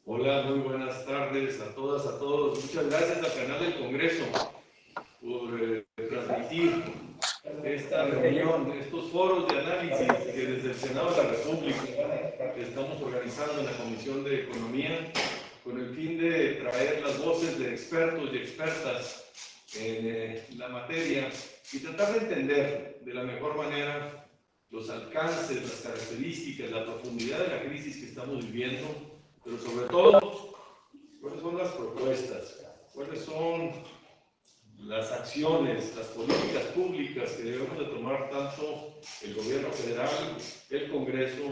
Hola, muy buenas tardes a todas, a todos. Muchas gracias al canal del Congreso por transmitir esta reunión, estos foros de análisis que desde el Senado de la República estamos organizando en la Comisión de Economía con el fin de traer las voces de expertos y expertas en la materia y tratar de entender de la mejor manera los alcances, las características, la profundidad de la crisis que estamos viviendo, pero sobre todo, cuáles son las propuestas, cuáles son las acciones, las políticas públicas que debemos de tomar tanto el gobierno federal, el Congreso,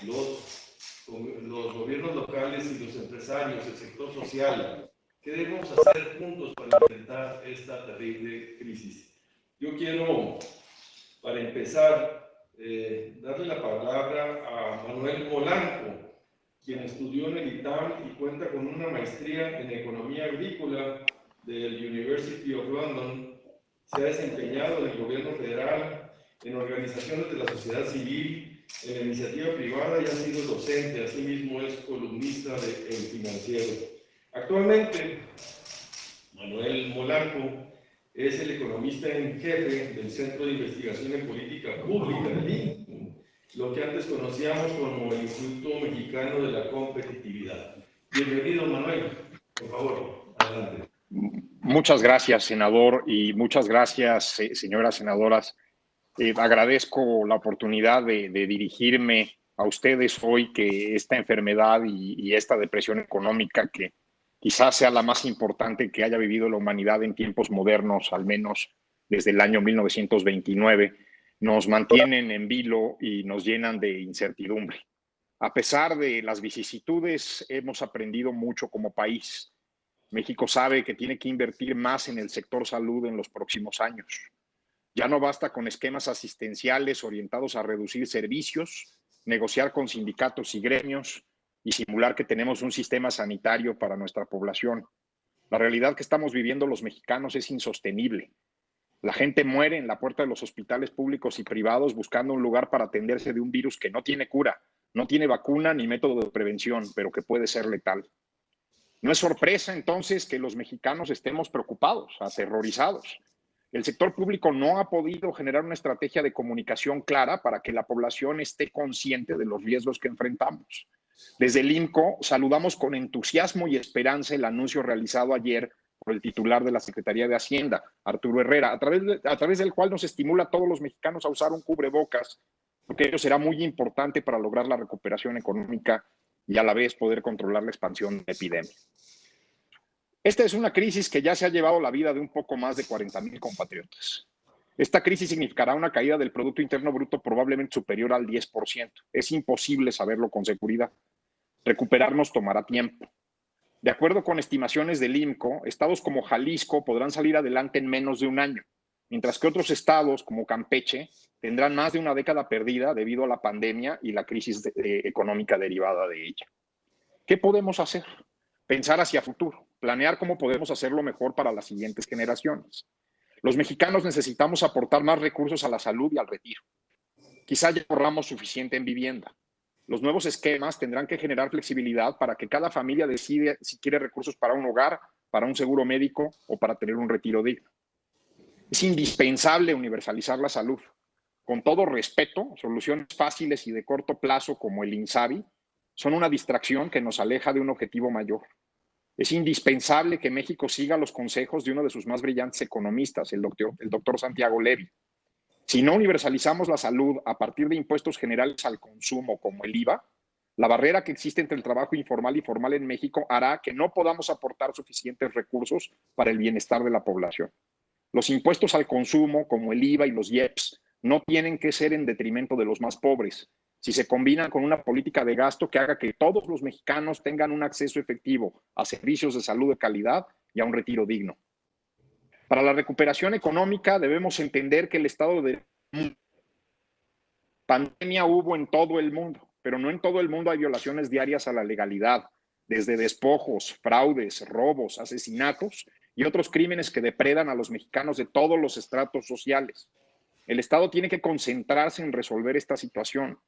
los gobiernos locales y los empresarios, el sector social. ¿Qué debemos hacer juntos para enfrentar esta terrible crisis? Yo quiero, para empezar, darle la palabra a Manuel Molanco, quien estudió en el ITAM y cuenta con una maestría en Economía Agrícola del University of London. Se ha desempeñado en el gobierno federal, en organizaciones de la sociedad civil, en la iniciativa privada y ha sido docente. Asimismo es columnista de El Financiero. Actualmente, Manuel Molanco es el economista en jefe del Centro de Investigación en Política Pública del INCO, lo que antes conocíamos como el Instituto Mexicano de la Competitividad. Bienvenido, Manuel. Por favor, adelante. Muchas gracias, senador, y muchas gracias, señoras senadoras. Agradezco la oportunidad de dirigirme a ustedes hoy, que esta enfermedad y esta depresión económica, que quizás sea la más importante que haya vivido la humanidad en tiempos modernos, al menos desde el año 1929, nos mantienen en vilo y nos llenan de incertidumbre. A pesar de las vicisitudes, hemos aprendido mucho como país. México sabe que tiene que invertir más en el sector salud en los próximos años. Ya no basta con esquemas asistenciales orientados a reducir servicios, negociar con sindicatos y gremios y simular que tenemos un sistema sanitario para nuestra población. La realidad que estamos viviendo los mexicanos es insostenible. La gente muere en la puerta de los hospitales públicos y privados buscando un lugar para atenderse de un virus que no tiene cura, no tiene vacuna ni método de prevención, pero que puede ser letal. No es sorpresa entonces que los mexicanos estemos preocupados, aterrorizados. El sector público no ha podido generar una estrategia de comunicación clara para que la población esté consciente de los riesgos que enfrentamos. Desde el INCO saludamos con entusiasmo y esperanza el anuncio realizado ayer por el titular de la Secretaría de Hacienda, Arturo Herrera, a través del cual nos estimula a todos los mexicanos a usar un cubrebocas, porque ello será muy importante para lograr la recuperación económica y a la vez poder controlar la expansión de la epidemia. Esta es una crisis que ya se ha llevado la vida de un poco más de 40,000 compatriotas. Esta crisis significará una caída del Producto Interno Bruto probablemente superior al 10%. Es imposible saberlo con seguridad. Recuperarnos tomará tiempo. De acuerdo con estimaciones del INCO, estados como Jalisco podrán salir adelante en menos de un año, mientras que otros estados como Campeche tendrán más de una década perdida debido a la pandemia y la crisis económica derivada de ella. ¿Qué podemos hacer? Pensar hacia futuro, planear cómo podemos hacerlo mejor para las siguientes generaciones. Los mexicanos necesitamos aportar más recursos a la salud y al retiro. Quizá ya ahorramos suficiente en vivienda. Los nuevos esquemas tendrán que generar flexibilidad para que cada familia decide si quiere recursos para un hogar, para un seguro médico o para tener un retiro digno. Es indispensable universalizar la salud. Con todo respeto, soluciones fáciles y de corto plazo como el INSABI son una distracción que nos aleja de un objetivo mayor. Es indispensable que México siga los consejos de uno de sus más brillantes economistas, el doctor Santiago Levy. Si no universalizamos la salud a partir de impuestos generales al consumo como el IVA, la barrera que existe entre el trabajo informal y formal en México hará que no podamos aportar suficientes recursos para el bienestar de la población. Los impuestos al consumo como el IVA y los IEPS no tienen que ser en detrimento de los más pobres, si se combinan con una política de gasto que haga que todos los mexicanos tengan un acceso efectivo a servicios de salud de calidad y a un retiro digno. Para la recuperación económica debemos entender que el estado de pandemia hubo en todo el mundo, pero no en todo el mundo hay violaciones diarias a la legalidad, desde despojos, fraudes, robos, asesinatos y otros crímenes que depredan a los mexicanos de todos los estratos sociales. El Estado tiene que concentrarse en resolver esta situación.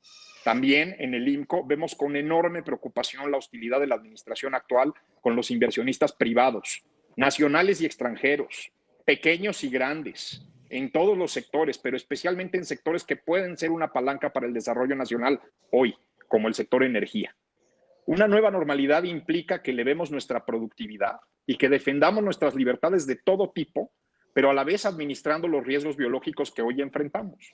También en el IMCO vemos con enorme preocupación la hostilidad de la administración actual con los inversionistas privados, nacionales y extranjeros, pequeños y grandes, en todos los sectores, pero especialmente en sectores que pueden ser una palanca para el desarrollo nacional hoy, como el sector energía. Una nueva normalidad implica que elevemos nuestra productividad y que defendamos nuestras libertades de todo tipo, pero a la vez administrando los riesgos biológicos que hoy enfrentamos.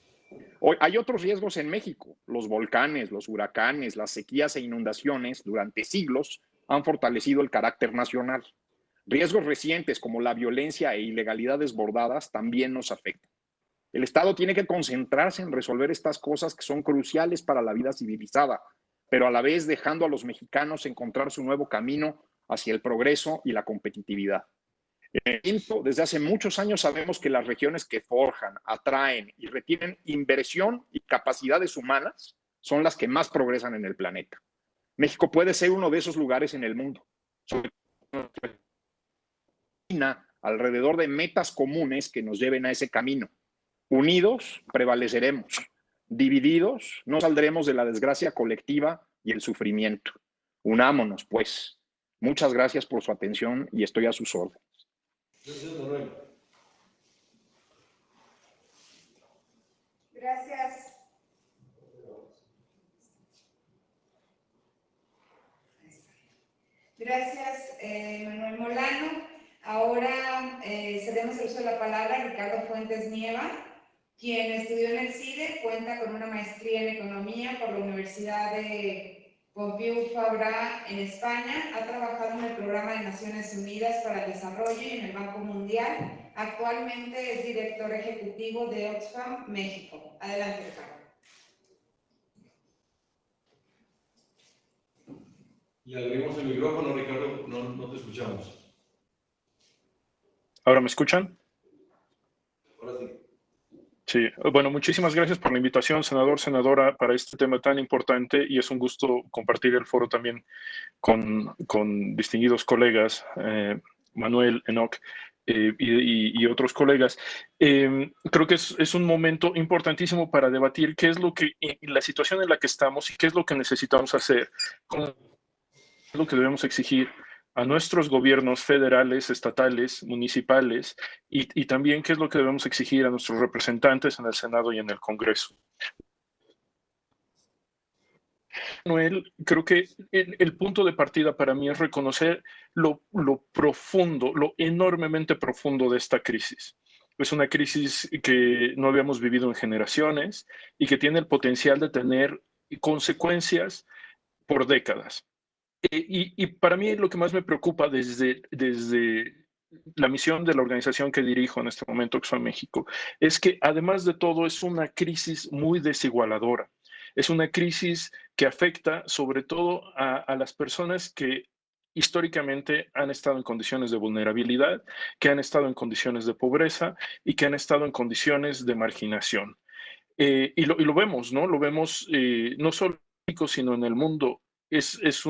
Hoy hay otros riesgos en México. Los volcanes, los huracanes, las sequías e inundaciones durante siglos han fortalecido el carácter nacional. Riesgos recientes como la violencia e ilegalidad desbordadas también nos afectan. El Estado tiene que concentrarse en resolver estas cosas que son cruciales para la vida civilizada, pero a la vez dejando a los mexicanos encontrar su nuevo camino hacia el progreso y la competitividad. Desde hace muchos años sabemos que las regiones que forjan, atraen y retienen inversión y capacidades humanas son las que más progresan en el planeta. México puede ser uno de esos lugares en el mundo, sobre todo alrededor de metas comunes que nos lleven a ese camino. Unidos prevaleceremos, divididos no saldremos de la desgracia colectiva y el sufrimiento. Unámonos, pues. Muchas gracias por su atención y estoy a sus órdenes. Gracias. Gracias, Manuel Molano. Ahora cedemos el uso de la palabra a Ricardo Fuentes Nieva, quien estudió en el CIDE, cuenta con una maestría en Economía por la Universidad de Pompeu Fabra en España, ha trabajado en el Programa de Naciones Unidas para el Desarrollo y en el Banco Mundial. Actualmente es director ejecutivo de Oxfam México. Adelante, Ricardo. Y abrimos el micrófono, Ricardo, no te escuchamos. ¿Ahora me escuchan? Ahora sí. Sí, bueno, muchísimas gracias por la invitación, senador, senadora, para este tema tan importante, y es un gusto compartir el foro también con distinguidos colegas, Manuel, Enoch y otros colegas. Creo que es un momento importantísimo para debatir qué es la situación en la que estamos y qué es lo que necesitamos hacer, qué es lo que debemos exigir a nuestros gobiernos federales, estatales, municipales, y también qué es lo que debemos exigir a nuestros representantes en el Senado y en el Congreso. Manuel, creo que el punto de partida para mí es reconocer lo profundo, lo enormemente profundo de esta crisis. Es una crisis que no habíamos vivido en generaciones y que tiene el potencial de tener consecuencias por décadas. Y para mí lo que más me preocupa desde la misión de la organización que dirijo en este momento, Oxfam México, es que además de todo es una crisis muy desigualadora. Es una crisis que afecta sobre todo a las personas que históricamente han estado en condiciones de vulnerabilidad, que han estado en condiciones de pobreza y que han estado en condiciones de marginación. Y lo vemos, ¿no? Lo vemos no solo en México, sino en el mundo. Es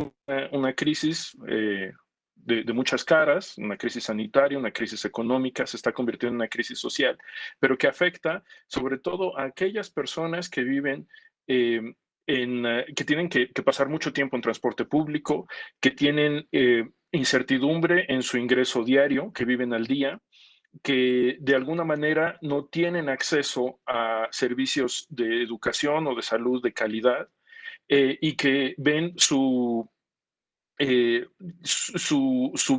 una crisis de muchas caras, una crisis sanitaria, una crisis económica, se está convirtiendo en una crisis social, pero que afecta sobre todo a aquellas personas que viven que tienen que pasar mucho tiempo en transporte público, que tienen incertidumbre en su ingreso diario, que viven al día, que de alguna manera no tienen acceso a servicios de educación o de salud de calidad, y que ven su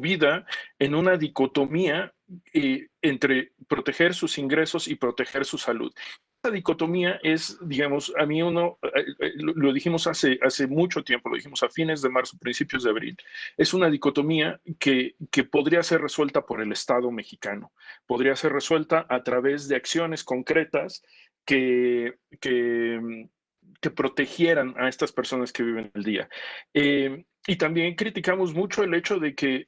vida en una dicotomía entre proteger sus ingresos y proteger su salud. Esa dicotomía es, digamos, a mí lo dijimos hace mucho tiempo, lo dijimos a fines de marzo, principios de abril, es una dicotomía que podría ser resuelta por el Estado mexicano, podría ser resuelta a través de acciones concretas que protegieran a estas personas que viven el día. Y también criticamos mucho el hecho de que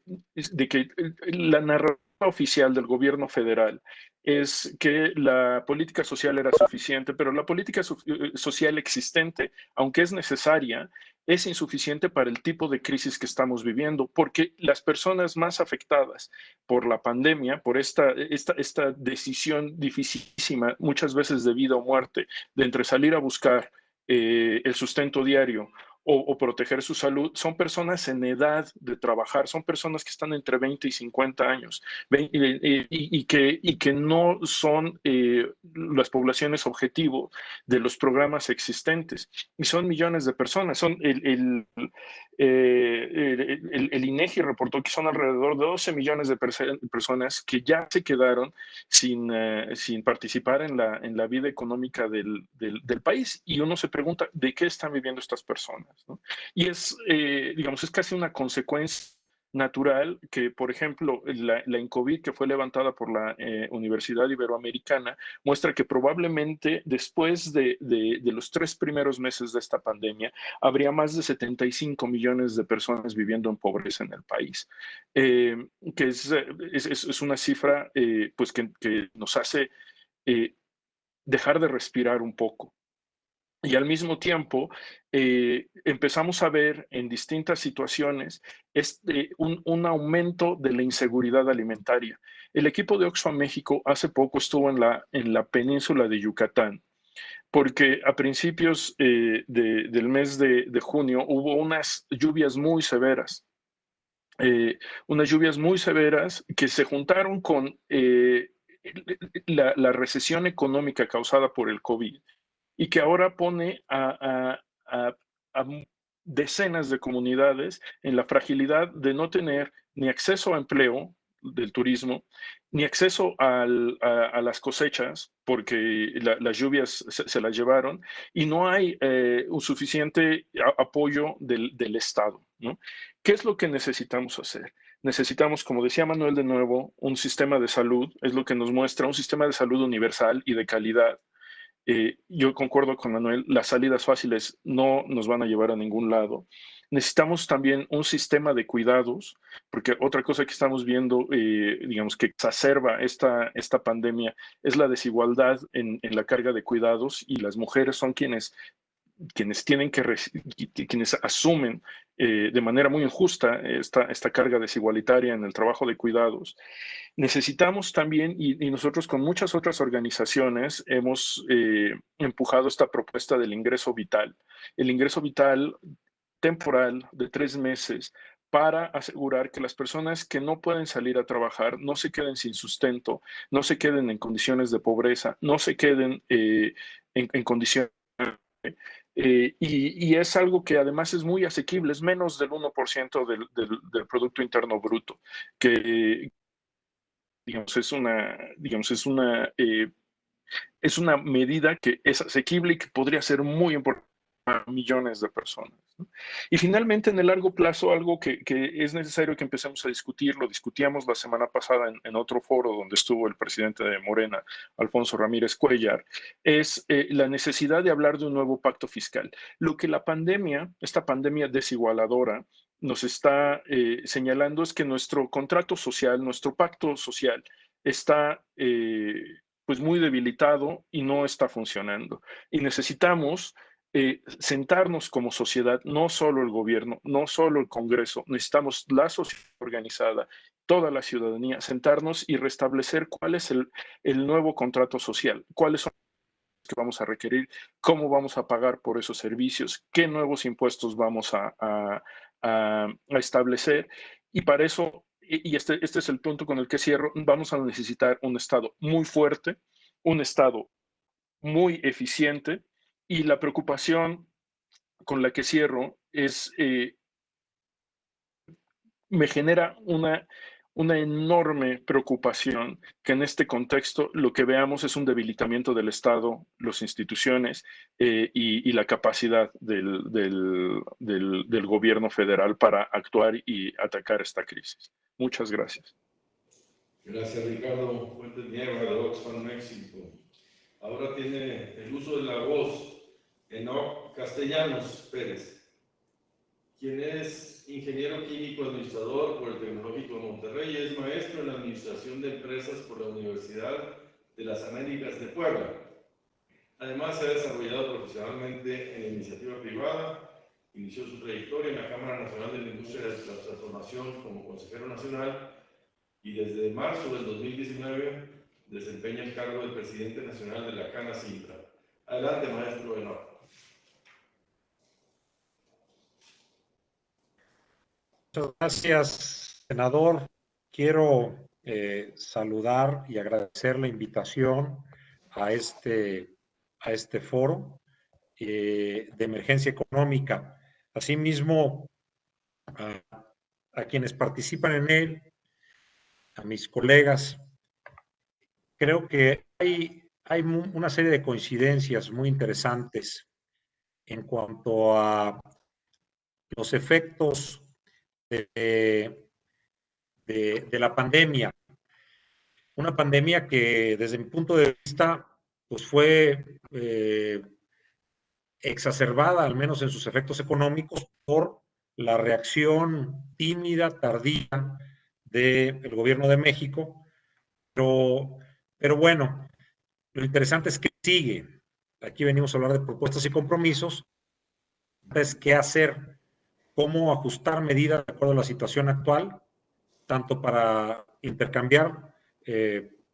la narrativa oficial del gobierno federal es que la política social era suficiente, pero la política social existente, aunque es necesaria, es insuficiente para el tipo de crisis que estamos viviendo, porque las personas más afectadas por la pandemia, por esta decisión dificilísima, muchas veces de vida o muerte, de entre salir a buscar el sustento diario o proteger su salud, son personas en edad de trabajar, son personas que están entre 20 y 50 años y que no son las poblaciones objetivo de los programas existentes. Y son millones de personas. Son el INEGI reportó que son alrededor de 12 millones de personas que ya se quedaron sin participar en la vida económica del país. Y uno se pregunta, ¿de qué están viviendo estas personas? ¿No? Y digamos, es casi una consecuencia natural que, por ejemplo, la INCOVID, que fue levantada por la Universidad Iberoamericana, muestra que probablemente después de los 3 primeros meses de esta pandemia, habría más de 75 millones de personas viviendo en pobreza en el país, que es una cifra pues que nos hace dejar de respirar un poco. Y al mismo tiempo, empezamos a ver en distintas situaciones un aumento de la inseguridad alimentaria. El equipo de Oxfam México hace poco estuvo en la península de Yucatán, porque a principios del mes de junio hubo unas lluvias muy severas. Unas lluvias muy severas que se juntaron con la recesión económica causada por el COVID y que ahora pone a decenas de comunidades en la fragilidad de no tener ni acceso a empleo del turismo, ni acceso a las cosechas, porque las lluvias se las llevaron, y no hay un suficiente apoyo del Estado, ¿no? ¿Qué es lo que necesitamos hacer? Necesitamos, como decía Manuel de nuevo, un sistema de salud, es lo que nos muestra, un sistema de salud universal y de calidad. Yo concuerdo con Manuel, las salidas fáciles no nos van a llevar a ningún lado. Necesitamos también un sistema de cuidados, porque otra cosa que estamos viendo, digamos, que exacerba esta pandemia es la desigualdad en la carga de cuidados, y las mujeres son quienes tienen quienes asumen de manera muy injusta esta carga desigualitaria en el trabajo de cuidados. Necesitamos también, y nosotros con muchas otras organizaciones hemos empujado esta propuesta del ingreso vital. El ingreso vital temporal de 3 meses para asegurar que las personas que no pueden salir a trabajar no se queden sin sustento, no se queden en condiciones de pobreza, no se queden en condiciones y es algo que además es muy asequible, es menos del 1% del Producto Interno Bruto, que digamos, es una medida que es asequible y que podría ser muy importante para millones de personas, ¿no? Y finalmente, en el largo plazo, algo que es necesario que empecemos a discutir, lo discutíamos la semana pasada en otro foro donde estuvo el presidente de Morena, Alfonso Ramírez Cuellar, es la necesidad de hablar de un nuevo pacto fiscal. Lo que esta pandemia desigualadora, nos está señalando es que nuestro contrato social, nuestro pacto social, está pues muy debilitado y no está funcionando. Y necesitamos sentarnos como sociedad, no solo el gobierno, no solo el Congreso, necesitamos la sociedad organizada, toda la ciudadanía, sentarnos y restablecer cuál es el nuevo contrato social, cuáles son los que vamos a requerir, cómo vamos a pagar por esos servicios, qué nuevos impuestos vamos a establecer. Y para eso, y este es el punto con el que cierro, vamos a necesitar un Estado muy fuerte, un Estado muy eficiente, y la preocupación con la que cierro es, me genera una enorme preocupación que en este contexto lo que veamos es un debilitamiento del Estado, las instituciones y la capacidad del gobierno federal para actuar y atacar esta crisis. Muchas gracias. Gracias, Ricardo Fuentes Nieva, de Oxfam México. Ahora tiene el uso de la voz Enoc Castellanos Pérez, quien es ingeniero químico administrador por el Tecnológico de Monterrey y es maestro en Administración de Empresas por la Universidad de las Américas de Puebla. Además, se ha desarrollado profesionalmente en la iniciativa privada, inició su trayectoria en la Cámara Nacional de la Industria de la Transformación como consejero nacional y desde marzo del 2019 desempeña el cargo de presidente nacional de la CANA-CINTRA. Adelante, maestro Enoch. Muchas gracias, senador. Quiero saludar y agradecer la invitación a este foro de emergencia económica. Asimismo, a quienes participan en él, a mis colegas. Creo que hay una serie de coincidencias muy interesantes en cuanto a los efectos de la pandemia. Una pandemia que desde mi punto de vista pues fue exacerbada, al menos en sus efectos económicos, por la reacción tímida, tardía del gobierno de México. Pero bueno, lo interesante es que sigue. Aquí venimos a hablar de propuestas y compromisos. Es qué hacer, cómo ajustar medidas de acuerdo a la situación actual, tanto para intercambiar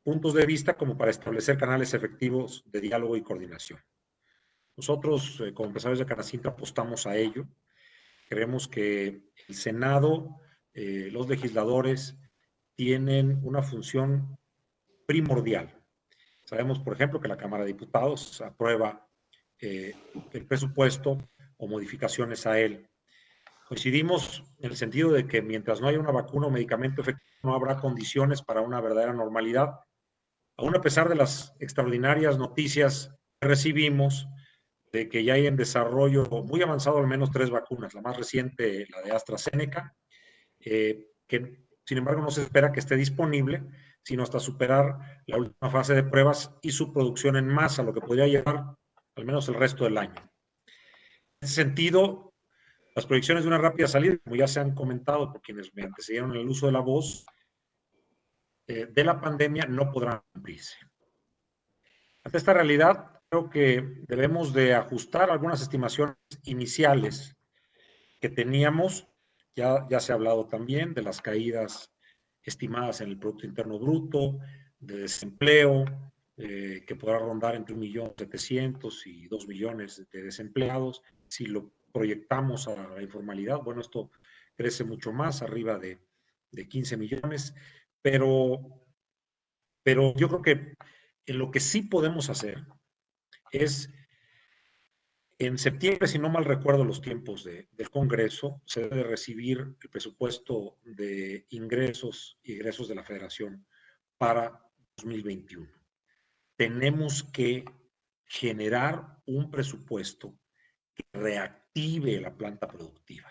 puntos de vista como para establecer canales efectivos de diálogo y coordinación. Nosotros, como empresarios de CANA-CINTRA, apostamos a ello. Creemos que el Senado, los legisladores, tienen una función primordial. Sabemos, por ejemplo, que la Cámara de Diputados aprueba el presupuesto o modificaciones a él. Coincidimos en el sentido de que mientras no haya una vacuna o medicamento efectivo, no habrá condiciones para una verdadera normalidad. Aún a pesar de las extraordinarias noticias que recibimos de que ya hay en desarrollo muy avanzado al menos 3 vacunas, la más reciente, la de AstraZeneca, que sin embargo no se espera que esté disponible, sino hasta superar la última fase de pruebas y su producción en masa, lo que podría llevar al menos el resto del año. En ese sentido, las proyecciones de una rápida salida, como ya se han comentado por quienes me antecedieron en el uso de la voz, de la pandemia no podrán cumplirse. Ante esta realidad, creo que debemos de ajustar algunas estimaciones iniciales que teníamos. Ya se ha hablado también de las caídas estimadas en el Producto Interno Bruto, de desempleo, que podrá rondar entre 1.700.000 y 2 millones de desempleados. Si lo proyectamos a la informalidad, bueno, esto crece mucho más, arriba de 15 millones, pero yo creo que en lo que sí podemos hacer es, en septiembre, si no mal recuerdo los tiempos del Congreso, se debe recibir el presupuesto de ingresos y egresos de la Federación para 2021. Tenemos que generar un presupuesto que reactive la planta productiva.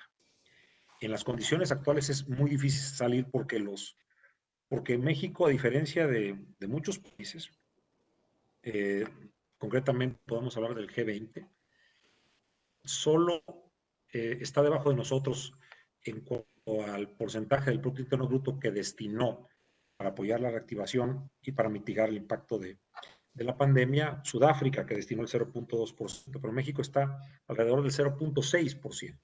En las condiciones actuales es muy difícil salir porque México, a diferencia de muchos países, concretamente podemos hablar del G20, solo está debajo de nosotros en cuanto al porcentaje del Producto Interno Bruto que destinó para apoyar la reactivación y para mitigar el impacto de la pandemia. Sudáfrica, que destinó el 0.2%, pero México está alrededor del 0.6%.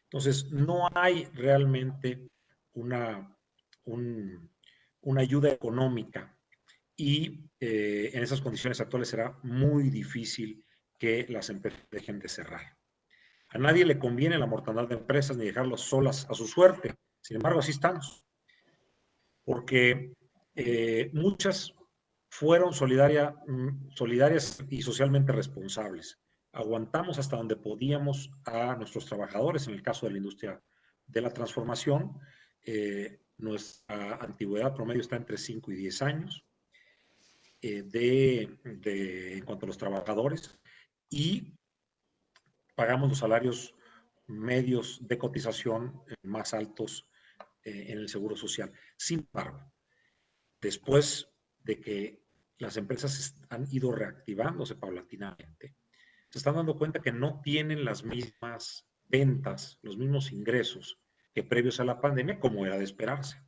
Entonces, no hay realmente una ayuda económica y en esas condiciones actuales será muy difícil que las empresas dejen de cerrar. A nadie le conviene la mortandad de empresas ni dejarlas solas a su suerte. Sin embargo, así estamos. Porque muchas fueron solidarias y socialmente responsables. Aguantamos hasta donde podíamos a nuestros trabajadores. En el caso de la industria de la transformación, nuestra antigüedad promedio está entre 5 y 10 años en cuanto a los trabajadores, y pagamos los salarios medios de cotización más altos en el Seguro Social. Sin embargo, después de que las empresas han ido reactivándose paulatinamente, se están dando cuenta que no tienen las mismas ventas, los mismos ingresos que previos a la pandemia, como era de esperarse.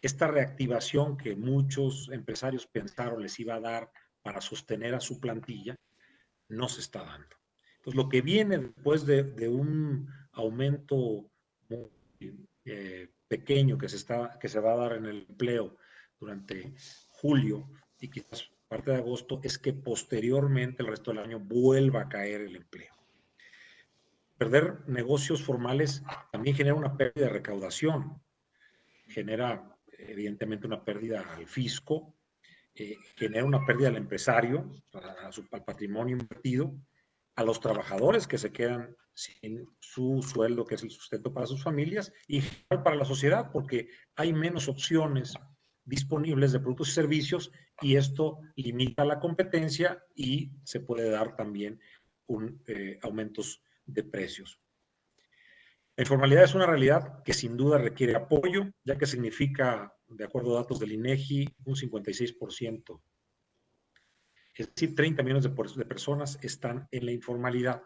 esta reactivación que muchos empresarios pensaron les iba a dar para sostener a su plantilla, no se está dando. Entonces, lo que viene después de un aumento muy pequeño que se va a dar en el empleo durante julio y quizás parte de agosto, es que posteriormente el resto del año vuelva a caer el empleo. Perder negocios formales también genera una pérdida de recaudación, genera evidentemente una pérdida al fisco, genera una pérdida al empresario, al patrimonio invertido, a los trabajadores que se quedan sin su sueldo, que es el sustento para sus familias, y para la sociedad, porque hay menos opciones disponibles de productos y servicios, y esto limita la competencia y se puede dar también aumentos de precios. La informalidad es una realidad que sin duda requiere apoyo, ya que significa, de acuerdo a datos del INEGI, un 56%. Es decir, 30 millones de personas están en la informalidad.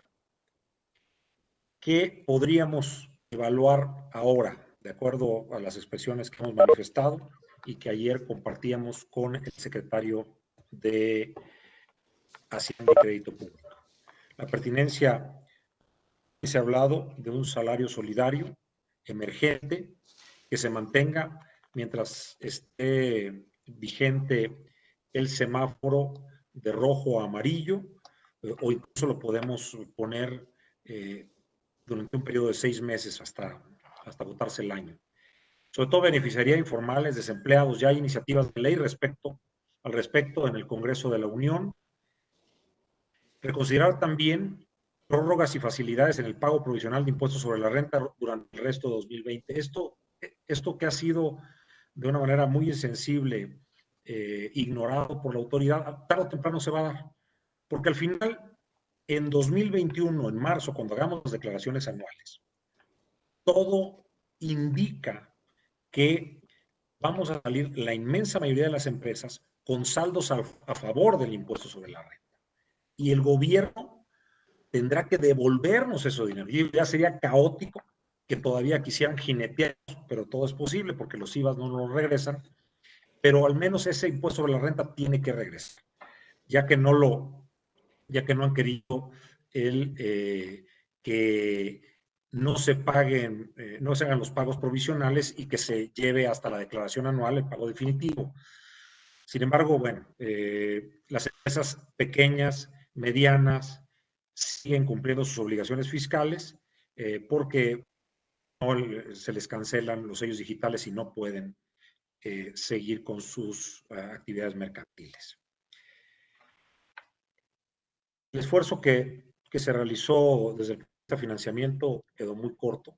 ¿Qué podríamos evaluar ahora, de acuerdo a las expresiones que hemos manifestado y que ayer compartíamos con el secretario de Hacienda y Crédito Público? La pertinencia, se ha hablado de un salario solidario, emergente, que se mantenga mientras esté vigente el semáforo de rojo a amarillo, o incluso lo podemos poner durante un periodo de 6 meses hasta agotarse el año. Sobre todo beneficiaría a informales, desempleados. Ya hay iniciativas de ley al respecto en el Congreso de la Unión. Reconsiderar también prórrogas y facilidades en el pago provisional de impuestos sobre la renta durante el resto de 2020. Esto que ha sido de una manera muy insensible, ignorado por la autoridad, tarde o temprano se va a dar. Porque al final, en 2021, en marzo, cuando hagamos las declaraciones anuales, todo indica que vamos a salir la inmensa mayoría de las empresas con saldos a favor del impuesto sobre la renta. Y el gobierno tendrá que devolvernos ese dinero. Y ya sería caótico que todavía quisieran jinetear, pero todo es posible porque los IVAs no nos regresan, pero al menos ese impuesto sobre la renta tiene que regresar, ya que no han querido que no se paguen, no se hagan los pagos provisionales y que se lleve hasta la declaración anual el pago definitivo. Sin embargo, bueno, las empresas pequeñas, medianas, siguen cumpliendo sus obligaciones fiscales porque no se les cancelan los sellos digitales y no pueden seguir con sus actividades mercantiles. El esfuerzo que se realizó desde el financiamiento quedó muy corto.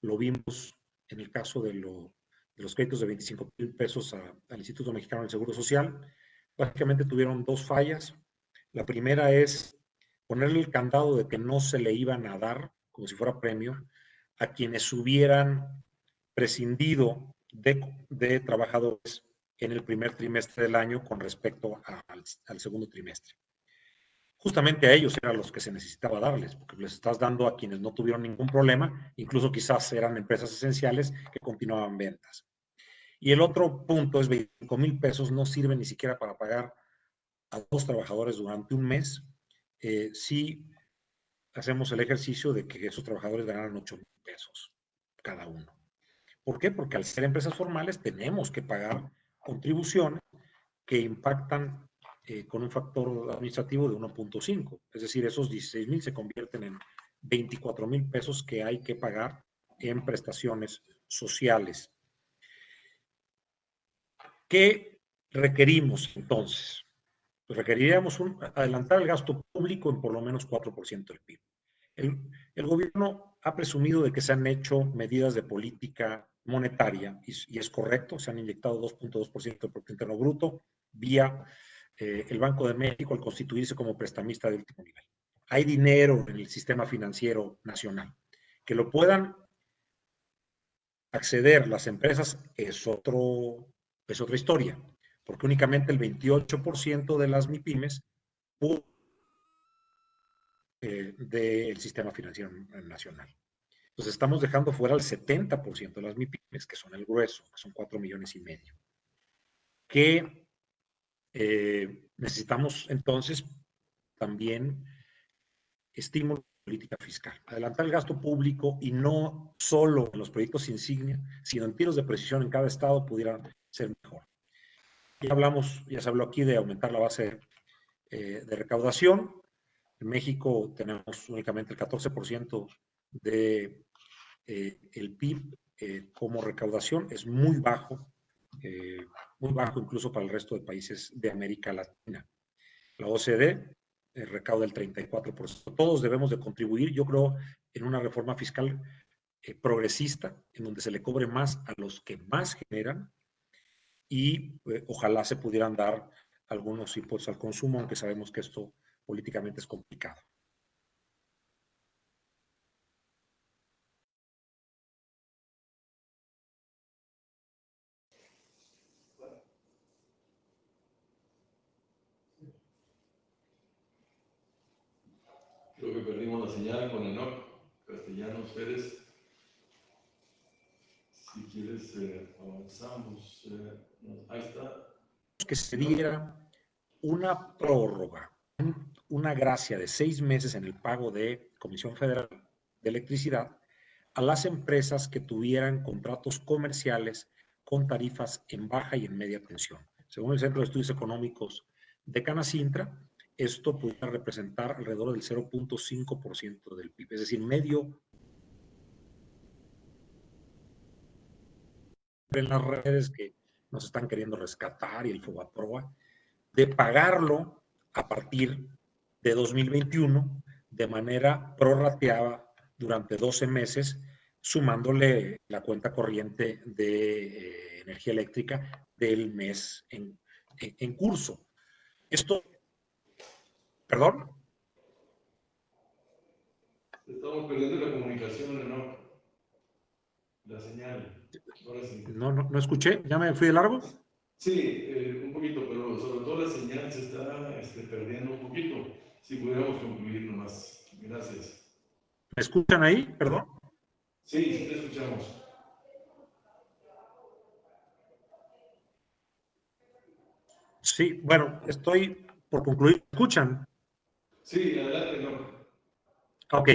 Lo vimos en el caso de los créditos de 25,000 pesos al Instituto Mexicano del Seguro Social. Básicamente tuvieron 2 fallas. La primera es ponerle el candado de que no se le iban a dar, como si fuera premio, a quienes hubieran prescindido de trabajadores en el primer trimestre del año con respecto al segundo trimestre. Justamente a ellos eran los que se necesitaba darles, porque les estás dando a quienes no tuvieron ningún problema, incluso quizás eran empresas esenciales que continuaban ventas. Y el otro punto es 25,000 pesos no sirven ni siquiera para pagar a 2 trabajadores durante un mes, si hacemos el ejercicio de que esos trabajadores ganaran 8,000 pesos cada uno. ¿Por qué? Porque al ser empresas formales tenemos que pagar contribuciones que impactan con un factor administrativo de 1.5. Es decir, esos 16,000 se convierten en 24,000 pesos que hay que pagar en prestaciones sociales. ¿Qué requerimos entonces? Pues requeriríamos adelantar el gasto público en por lo menos 4% del PIB. El gobierno ha presumido de que se han hecho medidas de política monetaria, y es correcto, se han inyectado 2.2% del Producto Interno Bruto vía el Banco de México al constituirse como prestamista de último nivel. Hay dinero en el sistema financiero nacional. Que lo puedan acceder las empresas es otra historia, porque únicamente el 28% de las MIPYMES del sistema financiero nacional. Entonces estamos dejando fuera el 70% de las MIPYMES, que son el grueso, que son 4,5 millones. Que necesitamos entonces también estímulo de política fiscal. Adelantar el gasto público y no solo en los proyectos insignia, sino en tiros de precisión en cada estado pudiera ser mejor. Ya se habló aquí de aumentar la base de recaudación. En México tenemos únicamente el 14% de el PIB como recaudación, es muy bajo incluso para el resto de países de América Latina. La OCDE recauda el 34%. Todos debemos de contribuir, yo creo, en una reforma fiscal progresista, en donde se le cobre más a los que más generan y ojalá se pudieran dar algunos impuestos al consumo, aunque sabemos que esto políticamente es complicado. Creo que perdimos la señal con Enoc Castellanos Pérez. Si quieres, avanzamos. Ahí está. Que se diera una prórroga, una gracia de 6 meses en el pago de Comisión Federal de Electricidad a las empresas que tuvieran contratos comerciales con tarifas en baja y en media tensión. Según el Centro de Estudios Económicos de Canacintra, esto pudiera representar alrededor del 0.5% del PIB, es decir, medio. En las redes que nos están queriendo rescatar y el Fobaproa, de pagarlo a partir de 2021 de manera prorrateada durante 12 meses, sumándole la cuenta corriente de energía eléctrica del mes en curso. Esto, perdón. Estamos perdiendo la comunicación, ¿no? La señal. Ahora sí. No escuché, ¿ya me fui de largo? Sí, un poquito, pero sobre todo la señal se está perdiendo un poquito. Si pudiéramos concluir nomás. Gracias. ¿Me escuchan ahí? Perdón. Sí, sí te escuchamos. Sí, bueno, estoy por concluir. ¿Me escuchan? Sí, adelante, no. Ok.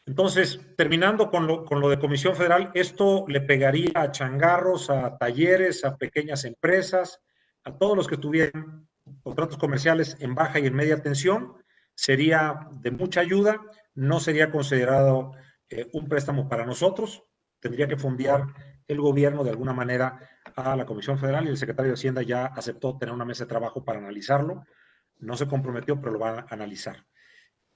Entonces, terminando con lo de Comisión Federal, esto le pegaría a changarros, a talleres, a pequeñas empresas, a todos los que tuvieran contratos comerciales en baja y en media tensión. Sería de mucha ayuda, no sería considerado un préstamo para nosotros, tendría que fondear el gobierno de alguna manera a la Comisión Federal y el secretario de Hacienda ya aceptó tener una mesa de trabajo para analizarlo. No se comprometió, pero lo va a analizar.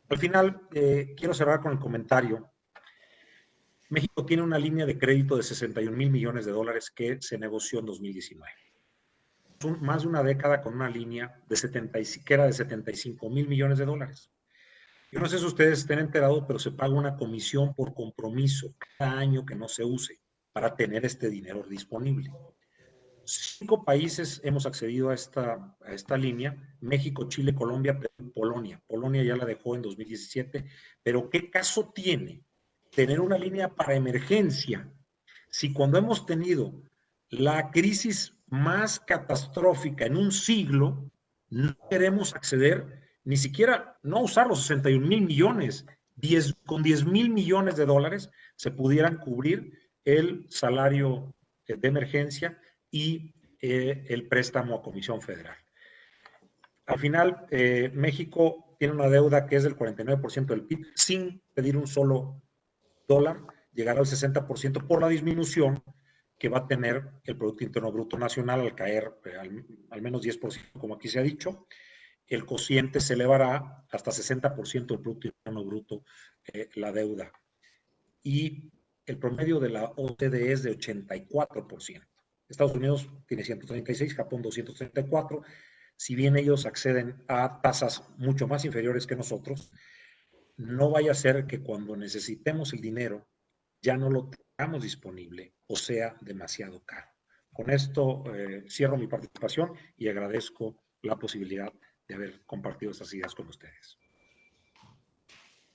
Al final, quiero cerrar con el comentario. México tiene una línea de crédito de 61,000 millones de dólares que se negoció en 2019. Más de una década con una línea que era de 75,000 millones de dólares. Yo no sé si ustedes estén enterados, pero se paga una comisión por compromiso cada año que no se use para tener este dinero disponible. 5 países hemos accedido a esta línea: México, Chile, Colombia, Perú y Polonia. Polonia ya la dejó en 2017, pero ¿qué caso tiene tener una línea para emergencia si cuando hemos tenido la crisis más catastrófica en un siglo no queremos acceder, ni siquiera no usar los 61,000 millones, con 10,000 millones de dólares se pudieran cubrir el salario de emergencia y el préstamo a Comisión Federal. Al final, México tiene una deuda que es del 49% del PIB, sin pedir un solo dólar, llegará al 60% por la disminución que va a tener el Producto Interno Bruto Nacional al caer al menos 10%, como aquí se ha dicho. El cociente se elevará hasta 60% del Producto Interno Bruto, la deuda. Y el promedio de la OCDE es de 84%. Estados Unidos tiene 136, Japón 234. Si bien ellos acceden a tasas mucho más inferiores que nosotros, no vaya a ser que cuando necesitemos el dinero ya no lo tengamos disponible o sea demasiado caro. Con esto cierro mi participación y agradezco la posibilidad de haber compartido estas ideas con ustedes.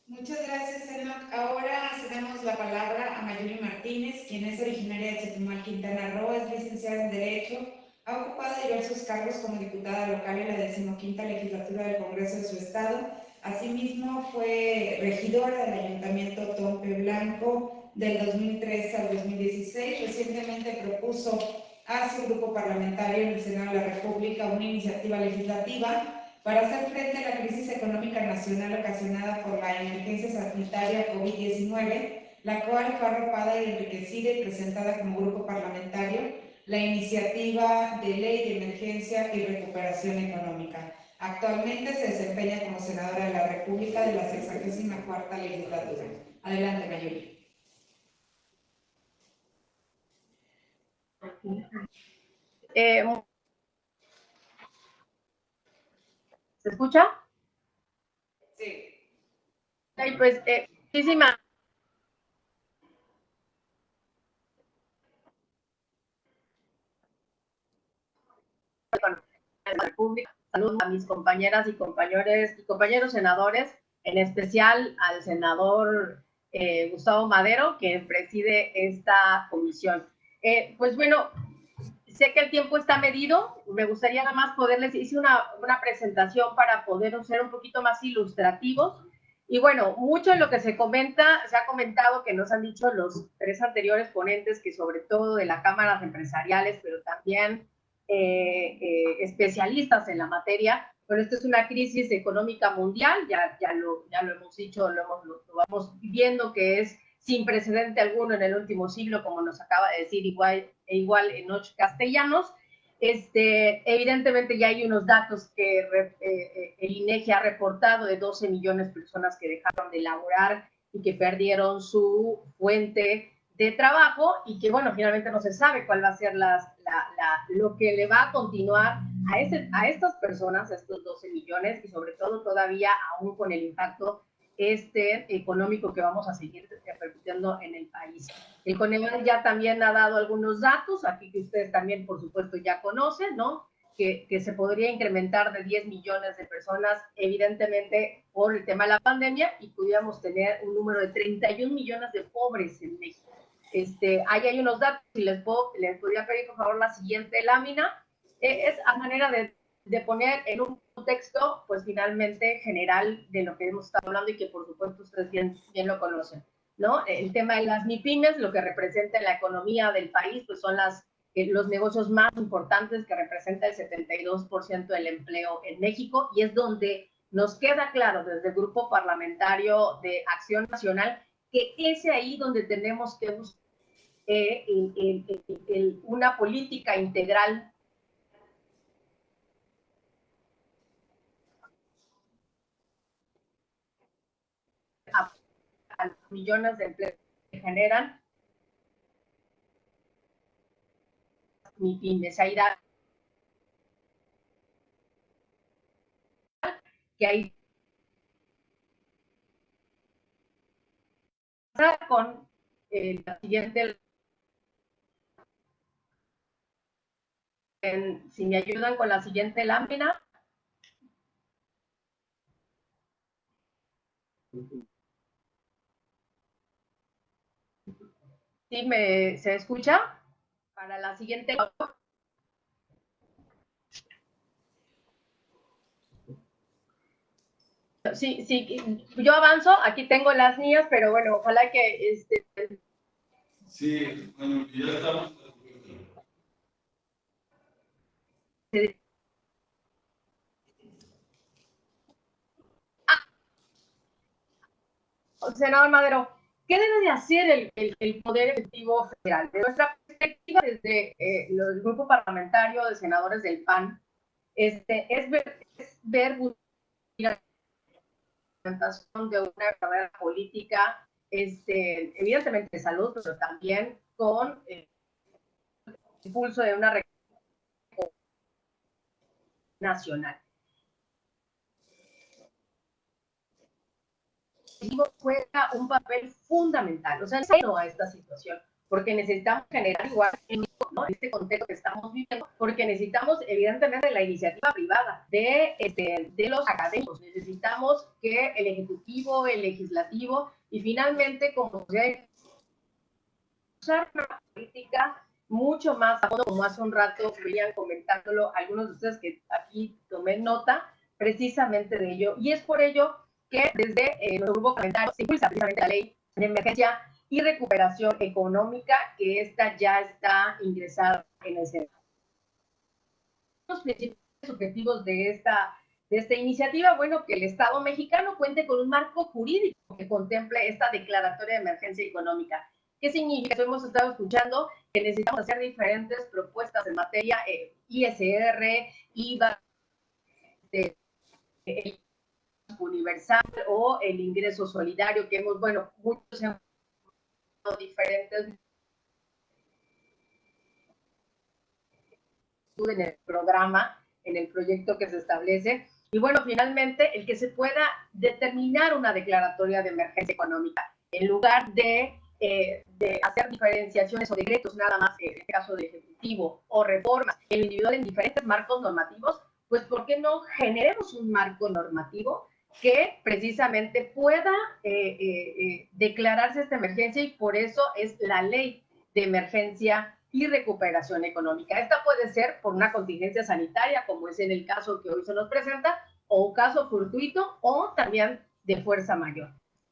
Muchas gracias, Enoc. Ahora cedemos la palabra a Mayuri Martínez, quien es originaria de Chetumal, Quintana Roo, es licenciada en Derecho, ha ocupado diversos cargos como diputada local en la 15ª legislatura del Congreso de su estado. Asimismo, fue regidora del Ayuntamiento Tompe Blanco del 2013 al 2016. Recientemente propuso a su grupo parlamentario en el Senado de la República una iniciativa legislativa para hacer frente a la crisis económica nacional ocasionada por la emergencia sanitaria COVID-19, la cual fue arropada y enriquecida y presentada como grupo parlamentario la iniciativa de ley de emergencia y recuperación económica. Actualmente se desempeña como senadora de la República de la 64ª legislatura. Adelante, Mayuri. ¿Se escucha? Sí. Ay, pues, muchísimas República. Saludos a mis compañeras y compañeros senadores, en especial al senador Gustavo Madero, que preside esta comisión. Pues bueno, sé que el tiempo está medido, me gustaría nada más poderles, hice una presentación para poder ser un poquito más ilustrativos, y bueno, mucho de lo que se ha comentado, que nos han dicho los tres anteriores ponentes, que sobre todo de las cámaras empresariales, pero también especialistas en la materia. Bueno, esto es una crisis económica mundial, ya lo hemos dicho, lo vamos viendo, que es sin precedente alguno en el último siglo, como nos acaba de decir igual en 8 castellanos. Evidentemente ya hay unos datos que el INEGI ha reportado de 12 millones de personas que dejaron de laborar y que perdieron su fuente de trabajo, y que, bueno, finalmente no se sabe cuál va a ser lo que le va a continuar a estas personas, a estos 12 millones, y sobre todo todavía aún con el impacto económico que vamos a seguir repercutiendo en el país. El Coneval ya también ha dado algunos datos, aquí que ustedes también, por supuesto, ya conocen, ¿no? Que se podría incrementar de 10 millones de personas, evidentemente, por el tema de la pandemia, y pudiéramos tener un número de 31 millones de pobres en México. Ahí hay unos datos, y les podría pedir, por favor, la siguiente lámina. Es a manera de poner en un contexto, pues finalmente general, de lo que hemos estado hablando, y que por supuesto ustedes bien lo conocen, ¿no? El tema de las MIPYMES, lo que representa en la economía del país, pues son los negocios más importantes, que representa el 72% del empleo en México, y es donde nos queda claro desde el Grupo Parlamentario de Acción Nacional que es ahí donde tenemos que buscar una política integral a los millones de empleos que generan MIPYMES. Ahí da que hay con la siguiente, si me ayudan con la siguiente lámina. ¿Sí se escucha? Para la siguiente. Sí, yo avanzo, aquí tengo las mías, pero bueno, ojalá que Sí, bueno, ya estamos. Senador Madero, ¿qué debe de hacer el Poder Ejecutivo Federal? De nuestra perspectiva, desde el grupo parlamentario de senadores del PAN, es ver la implementación de una verdadera política, evidentemente de salud, pero también con el impulso de una reforma nacional. Juega un papel fundamental, o sea, no a esta situación, porque necesitamos generar igual, ¿no? En este contexto que estamos viviendo, porque necesitamos evidentemente la iniciativa privada de los académicos, necesitamos que el Ejecutivo, el Legislativo y finalmente como sociedad usar una política mucho más a fondo, como hace un rato venían comentándolo algunos de ustedes que aquí tomé nota precisamente de ello. Y es por ello que desde nuestro grupo parlamentario se impulsa precisamente la ley de emergencia y recuperación económica, que esta ya está ingresada en el Senado. Los principales objetivos de esta iniciativa, bueno, que el Estado mexicano cuente con un marco jurídico que contemple esta declaratoria de emergencia económica. ¿Qué significa? Eso hemos estado escuchando, que necesitamos hacer diferentes propuestas en materia ISR, IVA, el universal o el ingreso solidario, que hemos, bueno, muchos hemos diferentes en el programa, en el proyecto que se establece. Y bueno, finalmente, el que se pueda determinar una declaratoria de emergencia económica, en lugar de hacer diferenciaciones o decretos nada más, en el caso de ejecutivo, o reformas en lo individual en diferentes marcos normativos, pues ¿por qué no generemos un marco normativo que precisamente pueda declararse esta emergencia? Y por eso es la ley de emergencia y recuperación económica. Esta puede ser por una contingencia sanitaria, como es en el caso que hoy se nos presenta, o un caso fortuito, o también de fuerza mayor.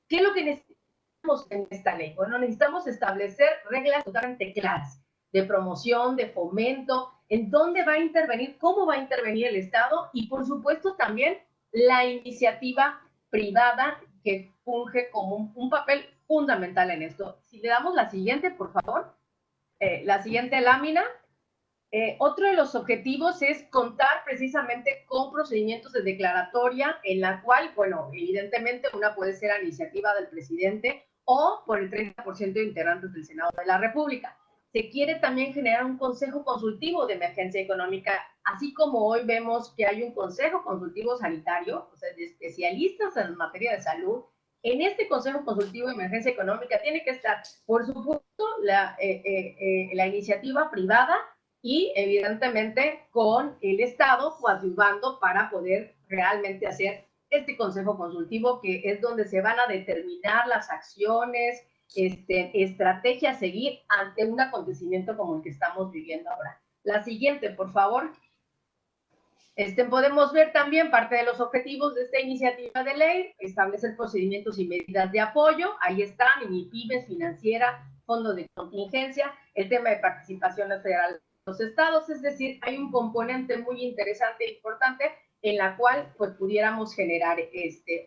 ¿Qué es lo que necesitamos en esta ley? Bueno, necesitamos establecer reglas totalmente claras de promoción, de fomento, en dónde va a intervenir, cómo va a intervenir el Estado, y por supuesto también la iniciativa privada, que funge como un papel fundamental en esto. Si le damos la siguiente, por favor. La siguiente lámina. Otro de los objetivos es contar precisamente con procedimientos de declaratoria, en la cual, bueno, evidentemente una puede ser a iniciativa del presidente o por el 30% de integrantes del Senado de la República. Se quiere también generar un consejo consultivo de emergencia económica, así como hoy vemos que hay un consejo consultivo sanitario, o sea, de especialistas en materia de salud. En este Consejo Consultivo de Emergencia Económica tiene que estar, por supuesto, la iniciativa privada y, evidentemente, con el Estado coadyuvando para poder realmente hacer este Consejo Consultivo, que es donde se van a determinar las acciones, estrategias a seguir ante un acontecimiento como el que estamos viviendo ahora. La siguiente, por favor. Podemos ver también parte de los objetivos de esta iniciativa de ley, establecer procedimientos y medidas de apoyo, ahí están, MIPYMES, financiera, fondo de contingencia, el tema de participación federal de los estados, es decir, hay un componente muy interesante e importante en la cual pues pudiéramos generar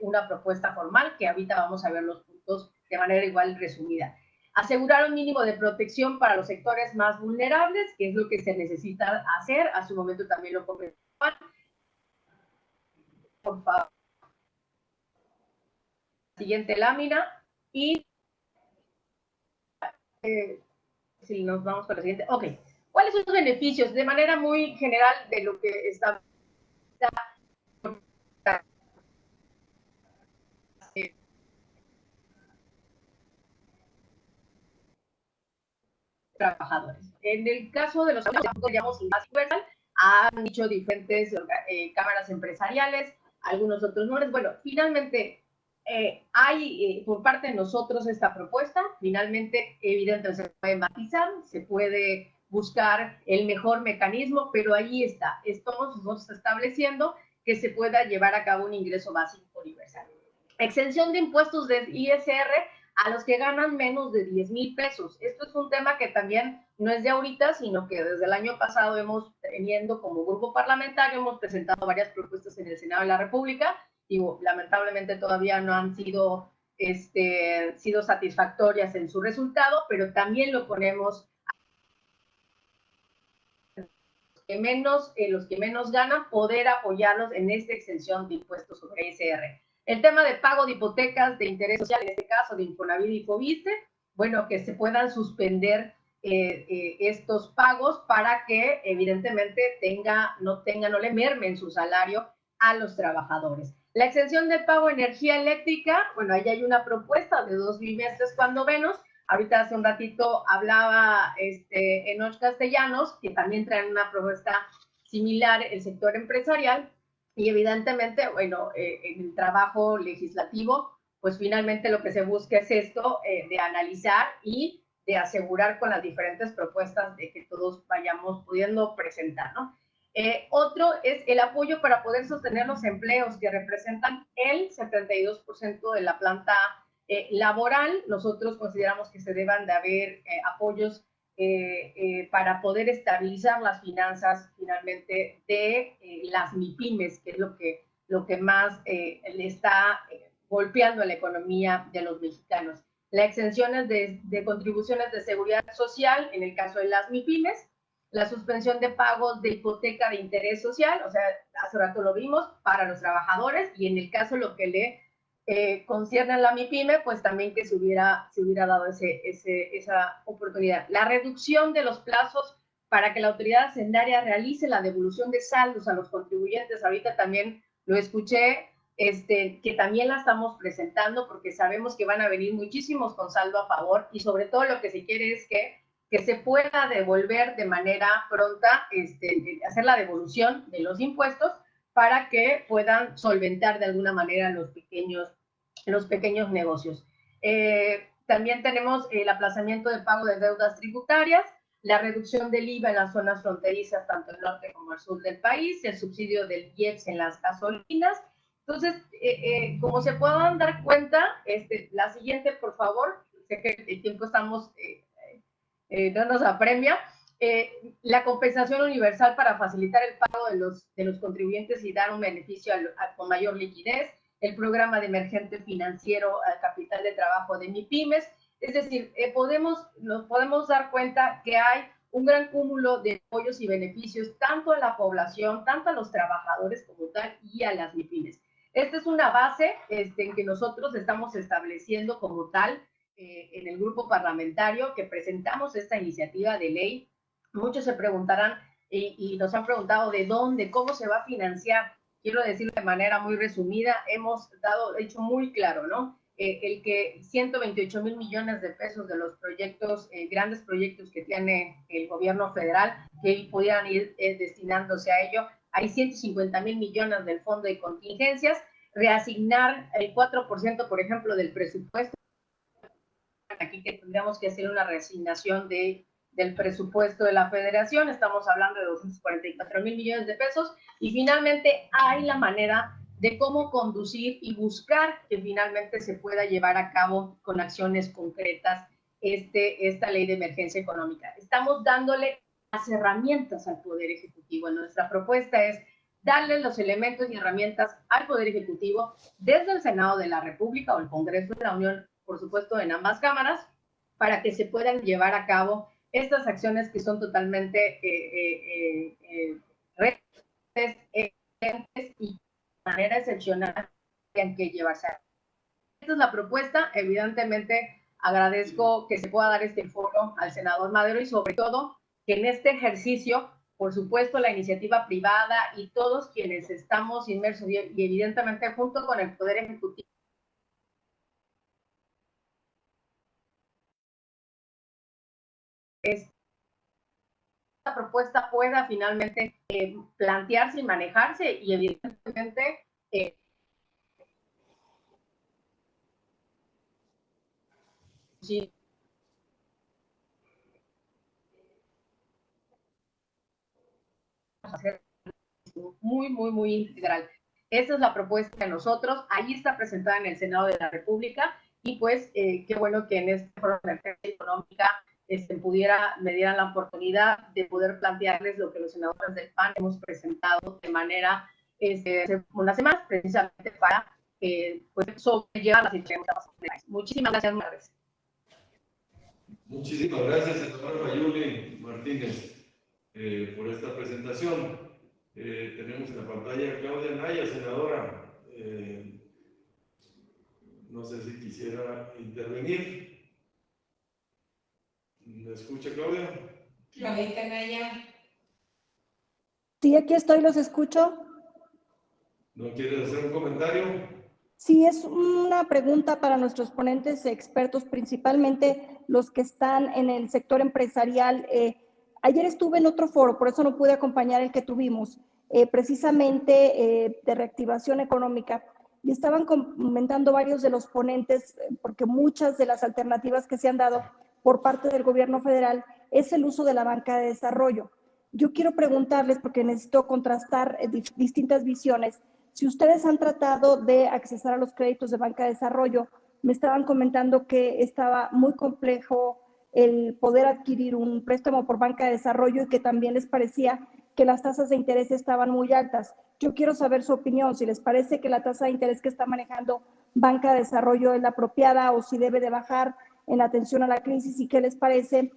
una propuesta formal, que ahorita vamos a ver los puntos de manera igual resumida. Asegurar un mínimo de protección para los sectores más vulnerables, que es lo que se necesita hacer, a su momento también lo comentaban. Por favor. Siguiente lámina. Y si nos vamos para la siguiente. Ok. ¿Cuáles son los beneficios? De manera muy general de lo que está trabajadores. En el caso de los llamamos universal, han dicho diferentes cámaras empresariales, algunos otros nombres. Bueno, finalmente hay por parte de nosotros esta propuesta. Finalmente, evidentemente, se puede matizar, se puede buscar el mejor mecanismo, pero ahí está. Estamos nosotros estableciendo que se pueda llevar a cabo un ingreso básico universal. Exención de impuestos de ISR a los que ganan menos de 10,000 pesos. Esto es un tema que también no es de ahorita, sino que desde el año pasado hemos teniendo como grupo parlamentario, hemos presentado varias propuestas en el Senado de la República y lamentablemente todavía no han sido satisfactorias en su resultado, pero también lo ponemos los que menos ganan, poder apoyarlos en esta exención de impuestos sobre ISR. El tema de pago de hipotecas de interés social, en este caso de Infonavit y Fobiste, bueno, que se puedan suspender estos pagos para que evidentemente no le mermen su salario a los trabajadores. La exención del pago de energía eléctrica, bueno, ahí hay una propuesta de 2 bimestres cuando menos. Ahorita hace un ratito hablaba Enoch Castellanos, que también traen una propuesta similar el sector empresarial. Y evidentemente, bueno, en el trabajo legislativo, pues finalmente lo que se busca es esto, de analizar y asegurar con las diferentes propuestas de que todos vayamos pudiendo presentar, ¿no? Otro es el apoyo para poder sostener los empleos que representan el 72% de la planta laboral. Nosotros consideramos que se deban de haber apoyos para poder estabilizar las finanzas finalmente de las MIPYMES, que es lo que más le está golpeando a la economía de los mexicanos. La exención de contribuciones de seguridad social en el caso de las MIPYMES, la suspensión de pagos de hipoteca de interés social, o sea, hace rato lo vimos, para los trabajadores, y en el caso lo que le concierne a la MIPYME, pues también que se hubiera dado esa oportunidad. La reducción de los plazos para que la autoridad hacendaria realice la devolución de saldos a los contribuyentes, ahorita también lo escuché, que también la estamos presentando porque sabemos que van a venir muchísimos con saldo a favor, y sobre todo lo que se quiere es que se pueda devolver de manera pronta, hacer la devolución de los impuestos para que puedan solventar de alguna manera los pequeños negocios. También tenemos el aplazamiento de pago de deudas tributarias, la reducción del IVA en las zonas fronterizas, tanto el norte como el sur del país, el subsidio del IEPS en las gasolinas. Entonces, como se puedan dar cuenta, la siguiente, por favor, sé que el tiempo estamos... no nos apremia, la compensación universal para facilitar el pago de los contribuyentes y dar un beneficio con mayor liquidez, el programa de emergente financiero al capital de trabajo de MIPYMES. Es decir, nos podemos dar cuenta que hay un gran cúmulo de apoyos y beneficios tanto a la población, tanto a los trabajadores como tal y a las MIPYMES. Esta es una base en que nosotros estamos estableciendo como tal en el grupo parlamentario que presentamos esta iniciativa de ley. Muchos se preguntarán y nos han preguntado de dónde, cómo se va a financiar. Quiero decirlo de manera muy resumida, hemos hecho muy claro, ¿no? El que 128,000 millones de pesos de los proyectos, grandes proyectos que tiene el gobierno federal, que pudieran ir destinándose a ello, hay 150,000 millones del fondo de contingencias, reasignar el 4%, por ejemplo, del presupuesto. Aquí que tendríamos que hacer una reasignación del presupuesto de la federación, estamos hablando de 244,000 millones de pesos, y finalmente hay la manera de cómo conducir y buscar que finalmente se pueda llevar a cabo con acciones concretas esta ley de emergencia económica. Estamos dándole las herramientas al Poder Ejecutivo. Nuestra propuesta es darle los elementos y herramientas al Poder Ejecutivo desde el Senado de la República o el Congreso de la Unión, por supuesto en ambas cámaras, para que se puedan llevar a cabo estas acciones que son totalmente y de manera excepcional tienen que llevarse a cabo. Esta es la propuesta. Evidentemente agradezco que se pueda dar este foro al senador Madero y sobre todo que en este ejercicio, por supuesto, la iniciativa privada y todos quienes estamos inmersos y evidentemente junto con el Poder Ejecutivo, esta propuesta pueda finalmente plantearse y manejarse y evidentemente sí, hacer muy integral. Esa es la propuesta de nosotros, ahí está presentada en el Senado de la República y pues qué bueno que en esta foro de emergencia económica me dieran la oportunidad de poder plantearles lo que los senadores del PAN hemos presentado de manera unas semanas, precisamente para pues sobrellevar la situación. Muchísimas gracias, Marres. Muchísimas gracias, senadora Mayuli Martínez, por esta presentación. Tenemos en la pantalla a Claudia Anaya, senadora. No sé si quisiera intervenir. ¿Me escucha, Claudia? Claudia Anaya. Sí, aquí estoy, los escucho. ¿No quieres hacer un comentario? Sí, es una pregunta para nuestros ponentes expertos, principalmente los que están en el sector empresarial. Ayer estuve en otro foro, por eso no pude acompañar el que tuvimos, precisamente de reactivación económica, y estaban comentando varios de los ponentes, porque muchas de las alternativas que se han dado por parte del gobierno federal es el uso de la banca de desarrollo. Yo quiero preguntarles, porque necesito contrastar distintas visiones, si ustedes han tratado de accesar a los créditos de banca de desarrollo. Me estaban comentando que estaba muy complejo el poder adquirir un préstamo por banca de desarrollo y que también les parecía que las tasas de interés estaban muy altas. Yo quiero saber su opinión, si les parece que la tasa de interés que está manejando banca de desarrollo es la apropiada o si debe de bajar en atención a la crisis, y qué les parece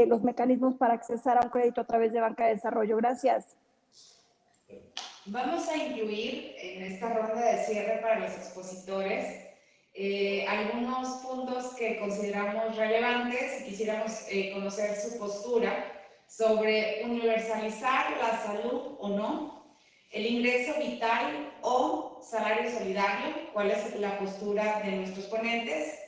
los mecanismos para accesar a un crédito a través de banca de desarrollo. Gracias. Vamos a incluir en esta ronda de cierre para los expositores algunos puntos que consideramos relevantes y quisiéramos conocer su postura sobre universalizar la salud o no, el ingreso vital o salario solidario, cuál es la postura de nuestros ponentes,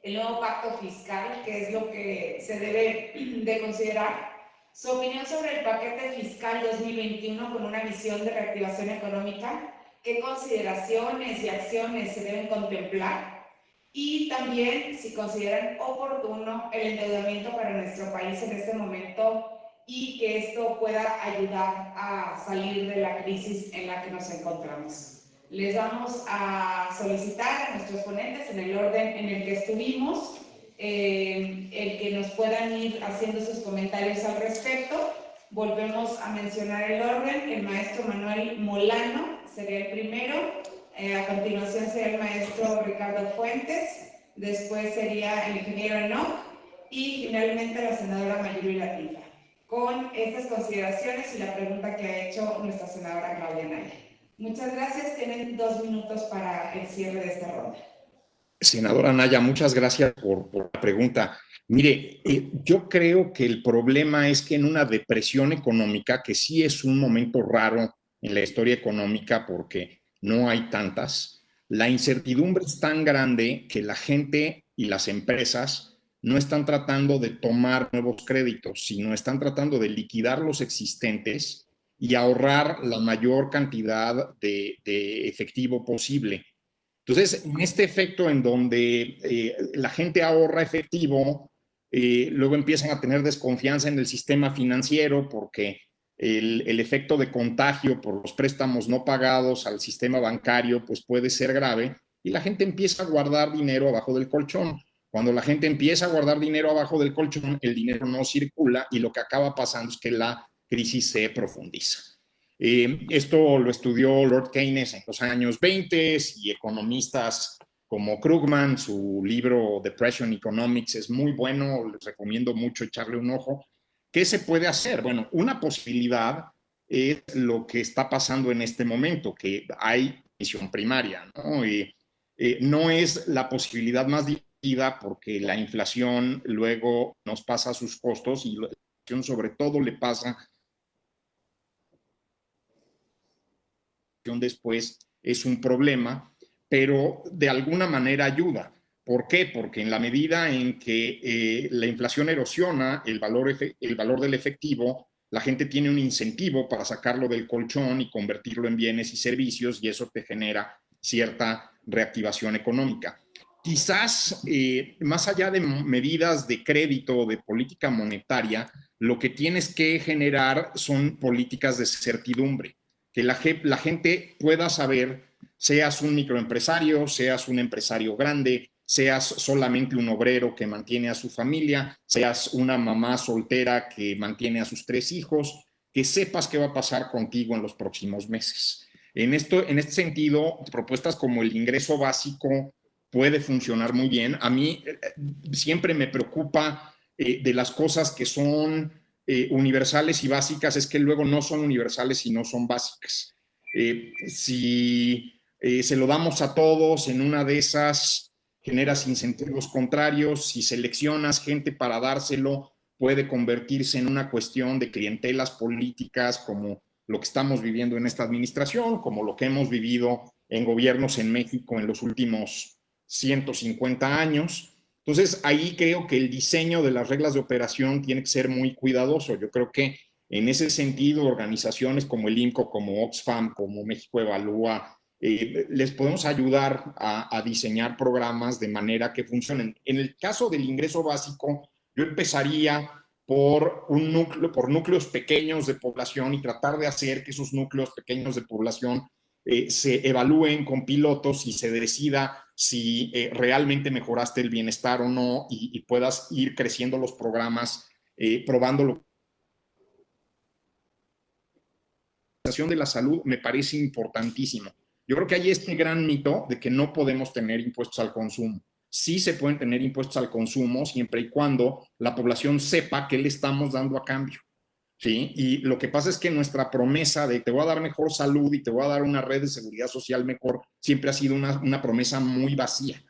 el nuevo pacto fiscal, qué es lo que se debe de considerar, su opinión sobre el paquete fiscal 2021 con una visión de reactivación económica, qué consideraciones y acciones se deben contemplar, y también si consideran oportuno el endeudamiento para nuestro país en este momento y que esto pueda ayudar a salir de la crisis en la que nos encontramos. Les vamos a solicitar a nuestros ponentes en el orden en el que estuvimos, el que nos puedan ir haciendo sus comentarios al respecto. Volvemos a mencionar el orden. El maestro Manuel Molano sería el primero, a continuación sería el maestro Ricardo Fuentes, después sería el ingeniero Enoch y finalmente la senadora Mayuri Latifa. Con estas consideraciones y la pregunta que ha hecho nuestra senadora Claudia Naya. Muchas gracias. Tienen 2 minutos para el cierre de esta ronda. Senadora Naya, muchas gracias por la pregunta. Mire, yo creo que el problema es que en una depresión económica, que sí es un momento raro en la historia económica porque no hay tantas, la incertidumbre es tan grande que la gente y las empresas no están tratando de tomar nuevos créditos, sino están tratando de liquidar los existentes y ahorrar la mayor cantidad de efectivo posible. Entonces, en este efecto en donde la gente ahorra efectivo, luego empiezan a tener desconfianza en el sistema financiero porque el efecto de contagio por los préstamos no pagados al sistema bancario pues puede ser grave y la gente empieza a guardar dinero abajo del colchón. Cuando la gente empieza a guardar dinero abajo del colchón, el dinero no circula y lo que acaba pasando es que la crisis se profundiza. Esto lo estudió Lord Keynes en los años 20 y economistas como Krugman, su libro Depression Economics es muy bueno, les recomiendo mucho echarle un ojo. ¿Qué se puede hacer? Bueno, una posibilidad es lo que está pasando en este momento, que hay emisión primaria, ¿no? No es la posibilidad más divertida porque la inflación luego nos pasa sus costos y la inflación sobre todo le pasa después es un problema, pero de alguna manera ayuda. ¿Por qué? Porque en la medida en que la inflación erosiona el valor del efectivo, la gente tiene un incentivo para sacarlo del colchón y convertirlo en bienes y servicios y eso te genera cierta reactivación económica. Quizás, más allá de medidas de crédito o de política monetaria, lo que tienes que generar son políticas de certidumbre. Que la gente pueda saber, seas un microempresario, seas un empresario grande, seas solamente un obrero que mantiene a su familia, seas una mamá soltera que mantiene a sus 3 hijos, que sepas qué va a pasar contigo en los próximos meses. En este sentido, propuestas como el ingreso básico puede funcionar muy bien. A mí siempre me preocupa de las cosas que son universales y básicas es que luego no son universales y no son básicas. Si se lo damos a todos, en una de esas generas incentivos contrarios. Si seleccionas gente para dárselo, puede convertirse en una cuestión de clientelas políticas como lo que estamos viviendo en esta administración, como lo que hemos vivido en gobiernos en México en los últimos 150 años. Entonces, ahí creo que el diseño de las reglas de operación tiene que ser muy cuidadoso. Yo creo que en ese sentido, organizaciones como el INCO, como Oxfam, como México Evalúa, les podemos ayudar a diseñar programas de manera que funcionen. En el caso del ingreso básico, yo empezaría por núcleos pequeños de población y tratar de hacer que esos núcleos pequeños de población se evalúen con pilotos y se decida si realmente mejoraste el bienestar o no y puedas ir creciendo los programas, probándolo. La de la salud me parece importantísimo. Yo creo que hay este gran mito de que no podemos tener impuestos al consumo. Sí se pueden tener impuestos al consumo siempre y cuando la población sepa qué le estamos dando a cambio. ¿Sí? Y lo que pasa es que nuestra promesa de te voy a dar mejor salud y te voy a dar una red de seguridad social mejor siempre ha sido una promesa muy vacía.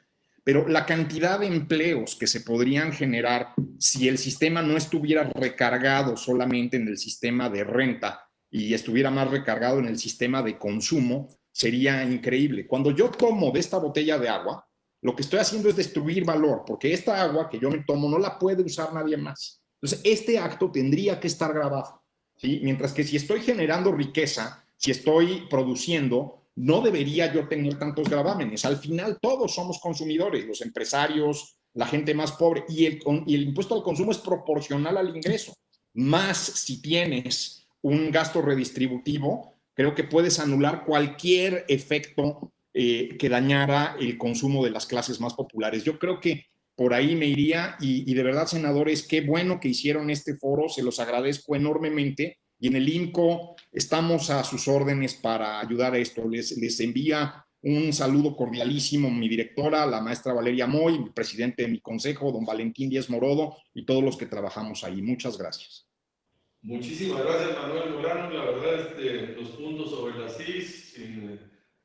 Pero la cantidad de empleos que se podrían generar si el sistema no estuviera recargado solamente en el sistema de renta y estuviera más recargado en el sistema de consumo, sería increíble. Cuando yo tomo de esta botella de agua, lo que estoy haciendo es destruir valor, porque esta agua que yo me tomo no la puede usar nadie más. Entonces, este acto tendría que estar grabado, ¿sí? Mientras que si estoy generando riqueza, si estoy produciendo, no debería yo tener tantos gravámenes. Al final, todos somos consumidores, los empresarios, la gente más pobre, y el impuesto al consumo es proporcional al ingreso. Más si tienes un gasto redistributivo, creo que puedes anular cualquier efecto que dañara el consumo de las clases más populares. Yo creo que por ahí me iría y de verdad, senadores, qué bueno que hicieron este foro, se los agradezco enormemente y en el INCO estamos a sus órdenes para ayudar a esto. Les envía un saludo cordialísimo mi directora, la maestra Valeria Moy, mi presidente de mi consejo, don Valentín Díaz Morodo y todos los que trabajamos ahí. Muchas gracias. Muchísimas gracias, Manuel Molano. La verdad, los puntos sobre las CIS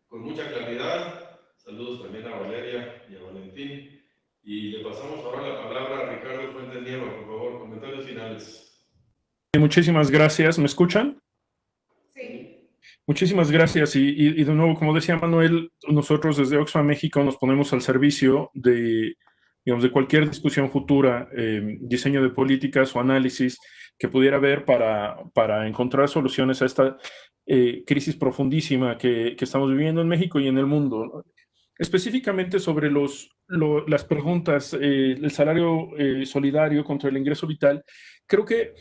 con mucha claridad. Saludos también a Valeria y a Valentín. Y le pasamos ahora la palabra a Ricardo Fuentes Nieva, por favor, comentarios finales. Muchísimas gracias. ¿Me escuchan? Sí. Muchísimas gracias. Y de nuevo, como decía Manuel, nosotros desde Oxfam México nos ponemos al servicio de, digamos, de cualquier discusión futura, diseño de políticas o análisis que pudiera haber para encontrar soluciones a esta crisis profundísima que estamos viviendo en México y en el mundo. Específicamente sobre las preguntas, el salario solidario contra el ingreso vital, creo que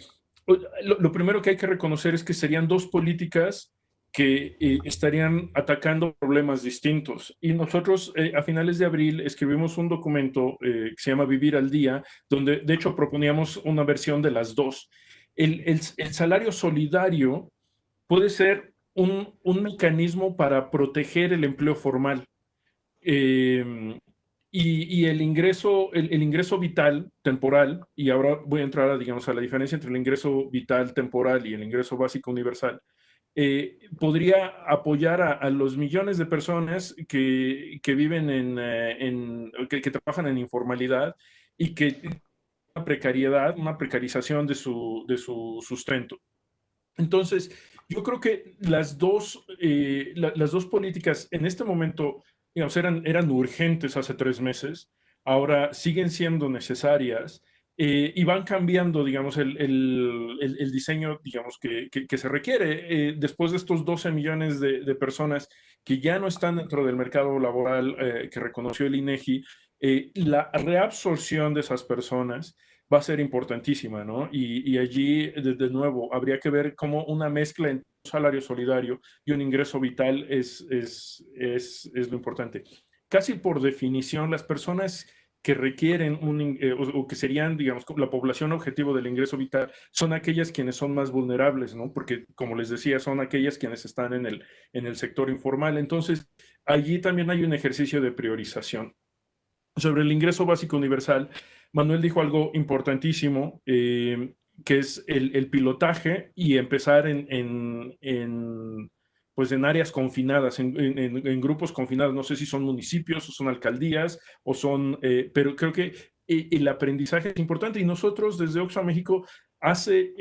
lo primero que hay que reconocer es que serían dos políticas que estarían atacando problemas distintos. Y nosotros a finales de abril escribimos un documento que se llama Vivir al Día, donde de hecho proponíamos una versión de las dos. El salario solidario puede ser un mecanismo para proteger el empleo formal. Y el ingreso vital temporal, y ahora voy a entrar digamos, a la diferencia entre el ingreso vital temporal y el ingreso básico universal, podría apoyar a los millones de personas que viven que trabajan en informalidad y que tienen una precariedad, una precarización de su sustento. Entonces, yo creo que las dos políticas en este momento, digamos, eran urgentes hace 3 meses, ahora siguen siendo necesarias y van cambiando, digamos, el diseño, digamos, que se requiere. Después de estos 12 millones de personas que ya no están dentro del mercado laboral que reconoció el INEGI, la reabsorción de esas personas va a ser importantísima, ¿no? Y allí, de nuevo, habría que ver cómo una mezcla entre un salario solidario y un ingreso vital es lo importante. Casi por definición, las personas que requieren o que serían, digamos, la población objetivo del ingreso vital son aquellas quienes son más vulnerables, ¿no? Porque, como les decía, son aquellas quienes están en el sector informal. Entonces, allí también hay un ejercicio de priorización. Sobre el ingreso básico universal, Manuel dijo algo importantísimo, que es el pilotaje y empezar pues en áreas confinadas, en grupos confinados. No sé si son municipios o son alcaldías, pero creo que el aprendizaje es importante. Y nosotros desde Oxfam México hace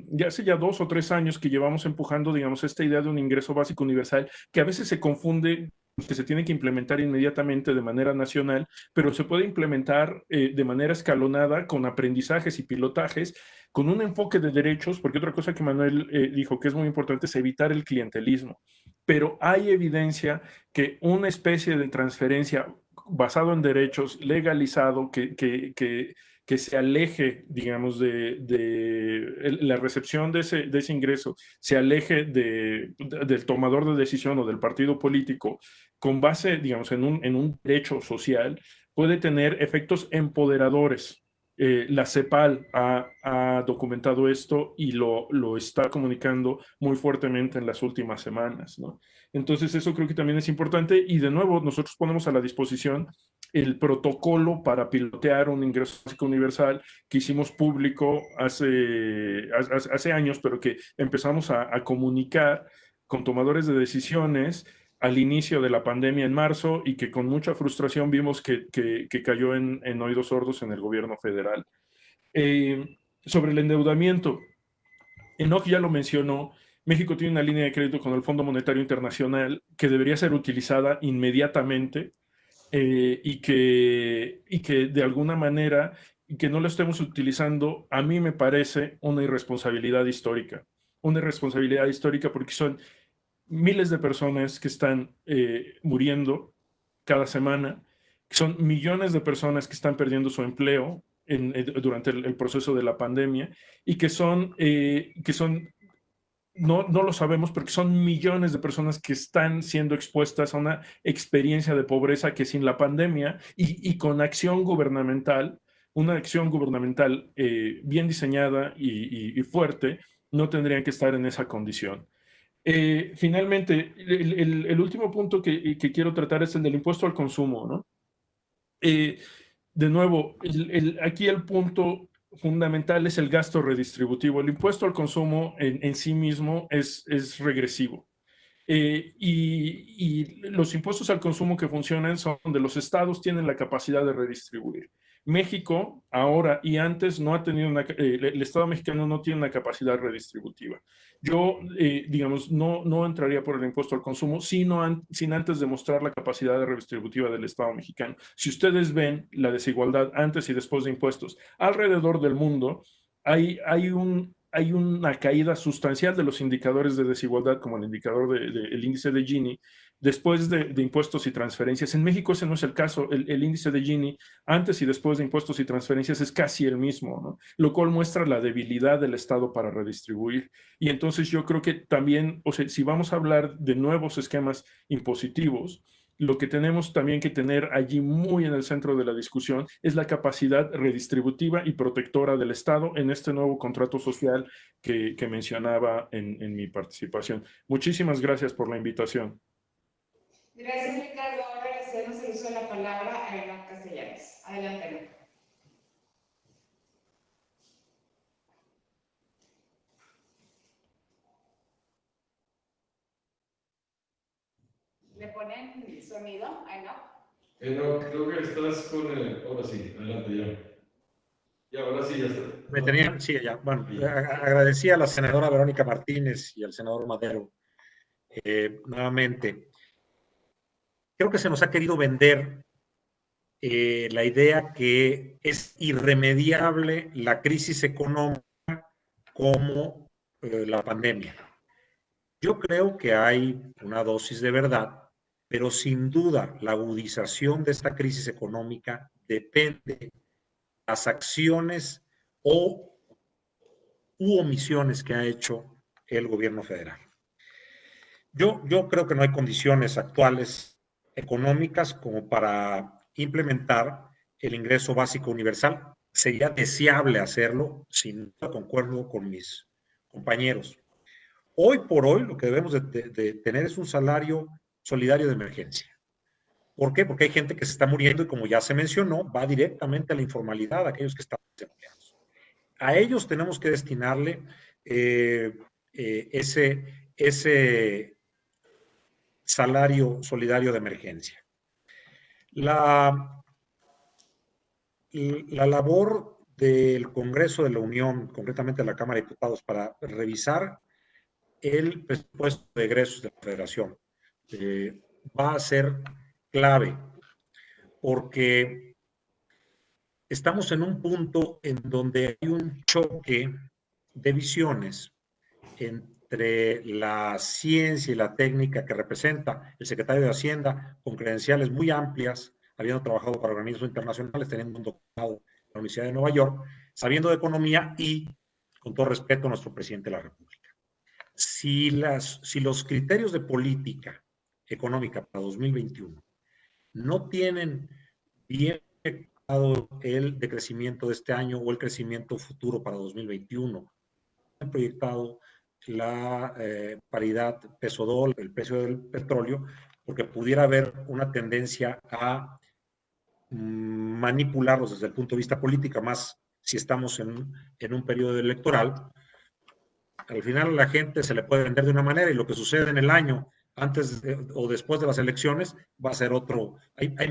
ya 2 o 3 años que llevamos empujando, digamos, esta idea de un ingreso básico universal que a veces se confunde, que se tiene que implementar inmediatamente de manera nacional, pero se puede implementar de manera escalonada con aprendizajes y pilotajes, con un enfoque de derechos, porque otra cosa que Manuel dijo que es muy importante es evitar el clientelismo. Pero hay evidencia que una especie de transferencia basado en derechos, legalizado, que que se aleje, digamos, la recepción de ese ingreso, se aleje del tomador de decisión o del partido político con base, digamos, en un derecho social, puede tener efectos empoderadores. La CEPAL ha documentado esto y lo está comunicando muy fuertemente en las últimas semanas, ¿no? Entonces, eso creo que también es importante y de nuevo nosotros ponemos a la disposición el protocolo para pilotear un ingreso básico universal que hicimos público hace años, pero que empezamos a comunicar con tomadores de decisiones al inicio de la pandemia en marzo y que con mucha frustración vimos que cayó en oídos sordos en el gobierno federal. Sobre el endeudamiento, Enoch ya lo mencionó, México tiene una línea de crédito con el Fondo Monetario Internacional que debería ser utilizada inmediatamente y que de alguna manera, y que no lo estemos utilizando, a mí me parece una irresponsabilidad histórica. Una irresponsabilidad histórica porque son miles de personas que están muriendo cada semana, son millones de personas que están perdiendo su empleo durante el proceso de la pandemia y que son no lo sabemos porque son millones de personas que están siendo expuestas a una experiencia de pobreza que sin la pandemia y con acción gubernamental, una acción gubernamental bien diseñada y fuerte, no tendrían que estar en esa condición. Finalmente, el último punto que quiero tratar es el del impuesto al consumo, ¿no? De nuevo, aquí el punto fundamental es el gasto redistributivo. El impuesto al consumo en sí mismo es regresivo. Y los impuestos al consumo que funcionan son donde los estados tienen la capacidad de redistribuir. México, ahora y antes, no ha tenido el Estado mexicano no tiene una capacidad redistributiva. Yo, digamos, no entraría por el impuesto al consumo, sin antes demostrar la capacidad redistributiva del Estado mexicano. Si ustedes ven la desigualdad antes y después de impuestos alrededor del mundo, hay una caída sustancial de los indicadores de desigualdad, como el indicador el índice de Gini, después de impuestos y transferencias. En México ese no es el caso. El índice de Gini, antes y después de impuestos y transferencias, es casi el mismo, ¿no? Lo cual muestra la debilidad del Estado para redistribuir. Y entonces yo creo que también, o sea, si vamos a hablar de nuevos esquemas impositivos, lo que tenemos también que tener allí muy en el centro de la discusión es la capacidad redistributiva y protectora del Estado en este nuevo contrato social que mencionaba en mi participación. Muchísimas gracias por la invitación. Gracias, Ricardo. Ahora le cedemos el uso de la palabra a Enoch Castellanos. Adelante, Enoch. ¿Le ponen sonido a Enoch? Creo que estás con el... Ahora sí, adelante ya. Ya, ahora sí, ya está. Me tenían, sí, ya. Bueno, agradecía a la senadora Verónica Martínez y al senador Madero nuevamente. Creo que se nos ha querido vender la idea que es irremediable la crisis económica como la pandemia. Yo creo que hay una dosis de verdad, pero sin duda la agudización de esta crisis económica depende de las acciones u omisiones que ha hecho el gobierno federal. Yo creo que no hay condiciones actuales económicas como para implementar el ingreso básico universal. Sería deseable hacerlo, sin duda concuerdo con mis compañeros. Hoy por hoy lo que debemos de tener es un salario solidario de emergencia. ¿Por qué? Porque hay gente que se está muriendo y, como ya se mencionó, va directamente a la informalidad, a aquellos que están desempleados. A ellos tenemos que destinarle ese salario solidario de emergencia. La labor del Congreso de la Unión, concretamente de la Cámara de Diputados, para revisar el presupuesto de egresos de la Federación va a ser clave, porque estamos en un punto en donde hay un choque de visiones entre la ciencia y la técnica que representa el secretario de Hacienda, con credenciales muy amplias, habiendo trabajado para organismos internacionales, teniendo un doctorado la Universidad de Nueva York, sabiendo de economía y, con todo respeto, a nuestro presidente de la República. Si los criterios de política económica para 2021 no tienen bien el decrecimiento de este año o el crecimiento futuro para 2021, han proyectado la paridad peso-dólar, el precio del petróleo, porque pudiera haber una tendencia a manipularlos desde el punto de vista político, más si estamos en un periodo electoral. Al final a la gente se le puede vender de una manera y lo que sucede en el año antes o después de las elecciones va a ser otro. Hay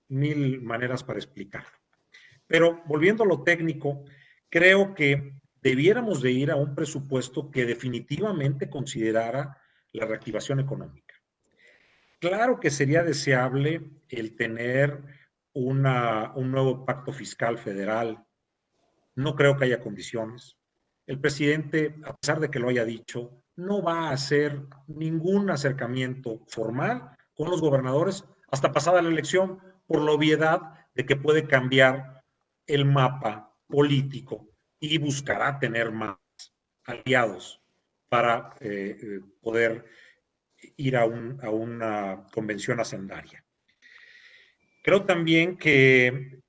mil maneras para explicarlo. Pero volviendo a lo técnico, creo que debiéramos de ir a un presupuesto que definitivamente considerara la reactivación económica. Claro que sería deseable el tener un nuevo pacto fiscal federal. No creo que haya condiciones. El presidente, a pesar de que lo haya dicho, no va a hacer ningún acercamiento formal con los gobernadores hasta pasada la elección, por la obviedad de que puede cambiar el mapa político y buscará tener más aliados para poder ir a una convención hacendaria. Creo también que,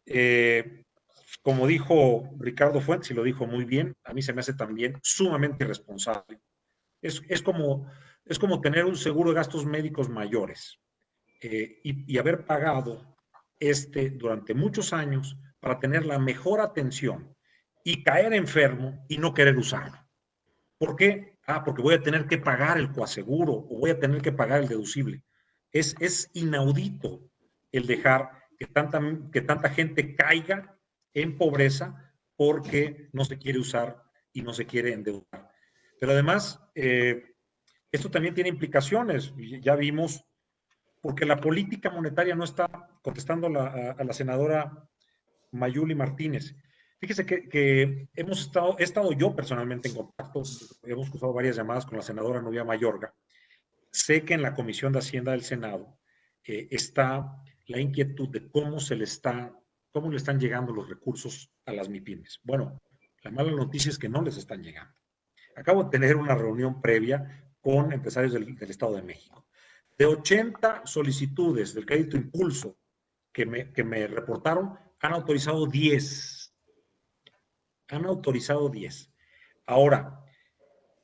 como dijo Ricardo Fuentes, y lo dijo muy bien, a mí se me hace también sumamente irresponsable. Es como tener un seguro de gastos médicos mayores y haber pagado durante muchos años para tener la mejor atención y caer enfermo y no querer usarlo. ¿Por qué? Porque voy a tener que pagar el coaseguro o voy a tener que pagar el deducible. Es inaudito el dejar que tanta gente caiga en pobreza porque no se quiere usar y no se quiere endeudar. Pero además, esto también tiene implicaciones. Ya vimos, porque la política monetaria no está contestando a la senadora Mayuli Martínez. Fíjese que he estado yo personalmente en contacto, hemos cruzado varias llamadas con la senadora Nubia Mayorga. Sé que en la Comisión de Hacienda del Senado está la inquietud de cómo le están llegando los recursos a las MIPYMES. Bueno, la mala noticia es que no les están llegando. Acabo de tener una reunión previa con empresarios del Estado de México. De 80 solicitudes del crédito impulso que me reportaron, han autorizado 10. Han autorizado 10. Ahora,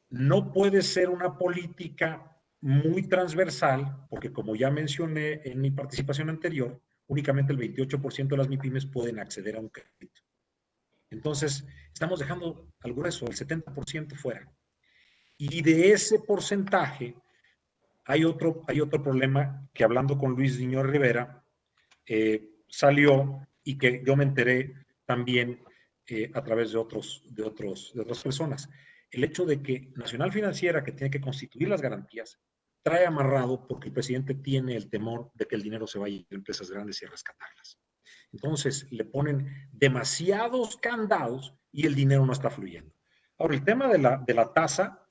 no puede ser una política muy transversal, porque como ya mencioné en mi participación anterior, únicamente el 28% de las MIPYMES pueden acceder a un crédito. Entonces, estamos dejando al grueso, el 70% fuera. Y de ese porcentaje, hay otro problema que hablando con Luis Diño Rivera, salió y que yo me enteré también a través de otras personas. El hecho de que Nacional Financiera, que tiene que constituir las garantías, trae amarrado porque el presidente tiene el temor de que el dinero se vaya a empresas grandes y a rescatarlas. Entonces le ponen demasiados candados y el dinero no está fluyendo. Ahora, el tema de la tasa,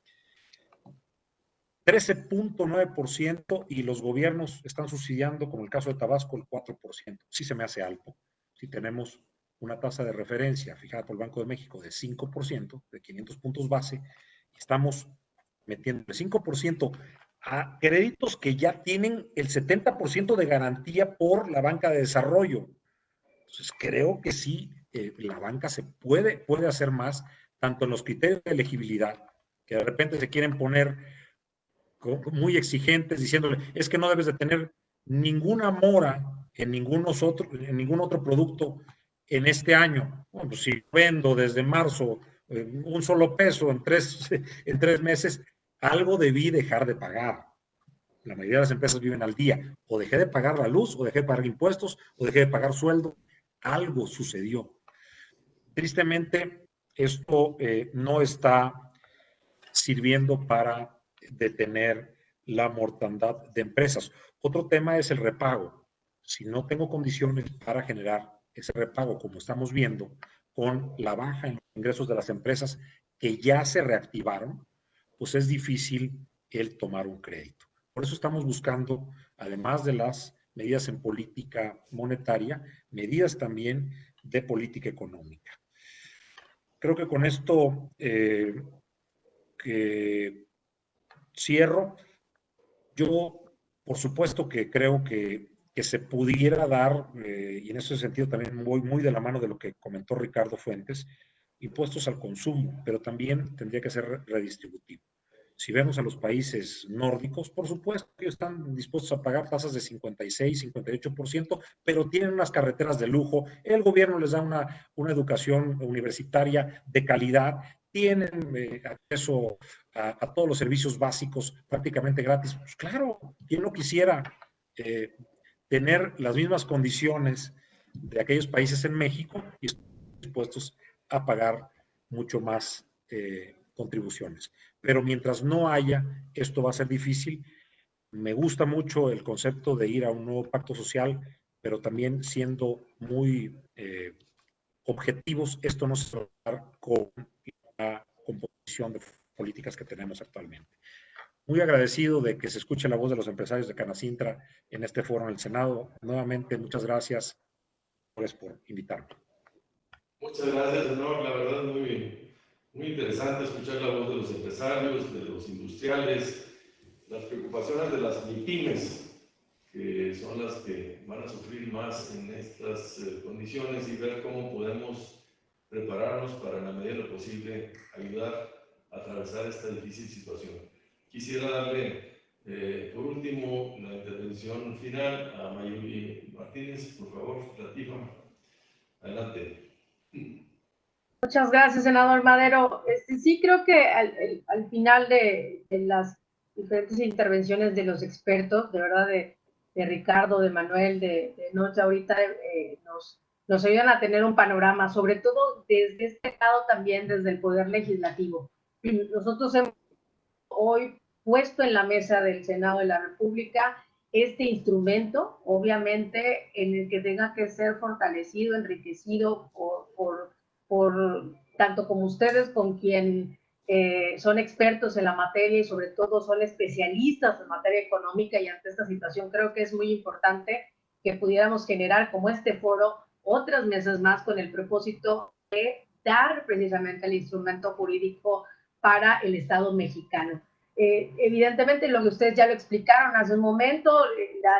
13.9% y los gobiernos están subsidiando, como el caso de Tabasco, el 4%. Sí se me hace alto. Si tenemos una tasa de referencia fijada por el Banco de México de 5%, de 500 puntos base, estamos metiendo el 5% a créditos que ya tienen el 70% de garantía por la banca de desarrollo. Entonces, creo que sí, la banca se puede hacer más, tanto en los criterios de elegibilidad, que de repente se quieren poner muy exigentes, diciéndole, es que no debes de tener ninguna mora en ningún otro producto en este año. Bueno, pues si vendo desde marzo un solo peso en tres meses, algo debí dejar de pagar. La mayoría de las empresas viven al día. O dejé de pagar la luz, o dejé de pagar impuestos, o dejé de pagar sueldo. Algo sucedió. Tristemente, esto no está sirviendo para detener la mortandad de empresas. Otro tema es el repago. Si no tengo condiciones para generar ese repago, como estamos viendo, con la baja en los ingresos de las empresas que ya se reactivaron, pues es difícil el tomar un crédito. Por eso estamos buscando, además de las medidas en política monetaria, medidas también de política económica. Creo que con esto que cierro. Yo, por supuesto que creo que se pudiera dar, y en ese sentido también voy muy de la mano de lo que comentó Ricardo Fuentes, impuestos al consumo, pero también tendría que ser redistributivo. Si vemos a los países nórdicos, por supuesto que están dispuestos a pagar tasas de 56, 58%, pero tienen unas carreteras de lujo, el gobierno les da una educación universitaria de calidad, tienen acceso a todos los servicios básicos prácticamente gratis. Pues claro, ¿quién no quisiera tener las mismas condiciones de aquellos países en México y están dispuestos a pagar mucho más contribuciones? Pero mientras no haya, esto va a ser difícil. Me gusta mucho el concepto de ir a un nuevo pacto social, pero también siendo muy objetivos, esto no se va a dar con la composición de políticas que tenemos actualmente. Muy agradecido de que se escuche la voz de los empresarios de Canacintra en este foro en el Senado. Nuevamente, muchas gracias por invitarme. Muchas gracias, senador. La verdad, muy interesante escuchar la voz de los empresarios, de los industriales, las preocupaciones de las MIPYMES, que son las que van a sufrir más en estas condiciones, y ver cómo podemos prepararnos para, en la medida de lo posible, ayudar a atravesar esta difícil situación. Quisiera darle, por último, la intervención final a Mayuri Martínez. Por favor, Latifa, adelante. Muchas gracias, senador Madero. Sí, creo que al final de las diferentes intervenciones de los expertos, de verdad, de Ricardo, de Manuel, de Noche, ahorita nos ayudan a tener un panorama, sobre todo desde este lado también, desde el Poder Legislativo. Nosotros hemos hoy puesto en la mesa del Senado de la República este instrumento, obviamente, en el que tenga que ser fortalecido, enriquecido por tanto como ustedes, con quien son expertos en la materia y sobre todo son especialistas en materia económica, y ante esta situación creo que es muy importante que pudiéramos generar como este foro otras mesas más con el propósito de dar precisamente el instrumento jurídico para el Estado mexicano. Evidentemente, lo que ustedes ya lo explicaron hace un momento,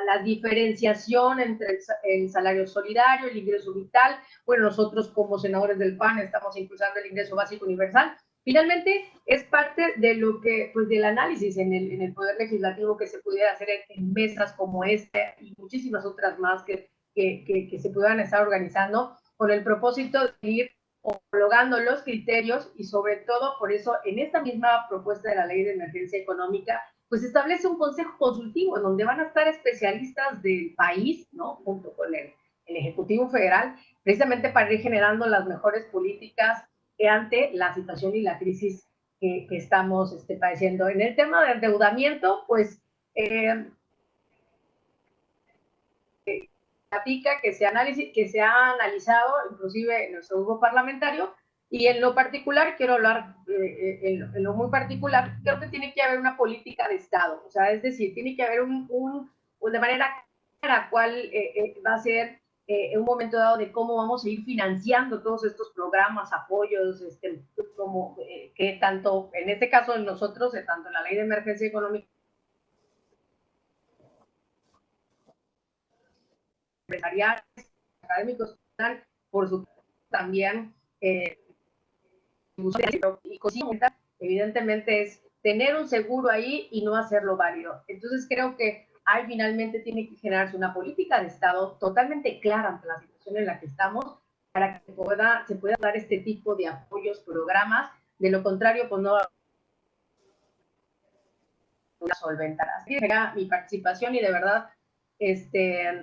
la diferenciación entre el salario solidario, el ingreso vital. Bueno, nosotros como senadores del PAN estamos impulsando el ingreso básico universal. Finalmente, es parte de lo que, pues, del análisis en el Poder Legislativo que se pudiera hacer en mesas como esta y muchísimas otras más que se pudieran estar organizando con el propósito de ir homologando los criterios, y sobre todo por eso en esta misma propuesta de la Ley de Emergencia Económica pues establece un consejo consultivo en donde van a estar especialistas del país, ¿no?, junto con el Ejecutivo Federal, precisamente para ir generando las mejores políticas ante la situación y la crisis que estamos padeciendo. En el tema de endeudamiento, pues platica que se ha analizado inclusive en nuestro grupo parlamentario, y en lo particular, quiero hablar en lo muy particular, creo que tiene que haber una política de Estado, o sea, es decir, tiene que haber de manera clara cuál va a ser en un momento dado de cómo vamos a ir financiando todos estos programas, apoyos, como que tanto, en este caso nosotros, tanto en la Ley de Emergencia Económica, empresariales, académicos, por supuesto también y cositas, evidentemente es tener un seguro ahí y no hacerlo válido. Entonces creo que ahí finalmente tiene que generarse una política de Estado totalmente clara ante la situación en la que estamos, para que se pueda dar este tipo de apoyos, programas. De lo contrario, pues no solventar. Así que será mi participación, y de verdad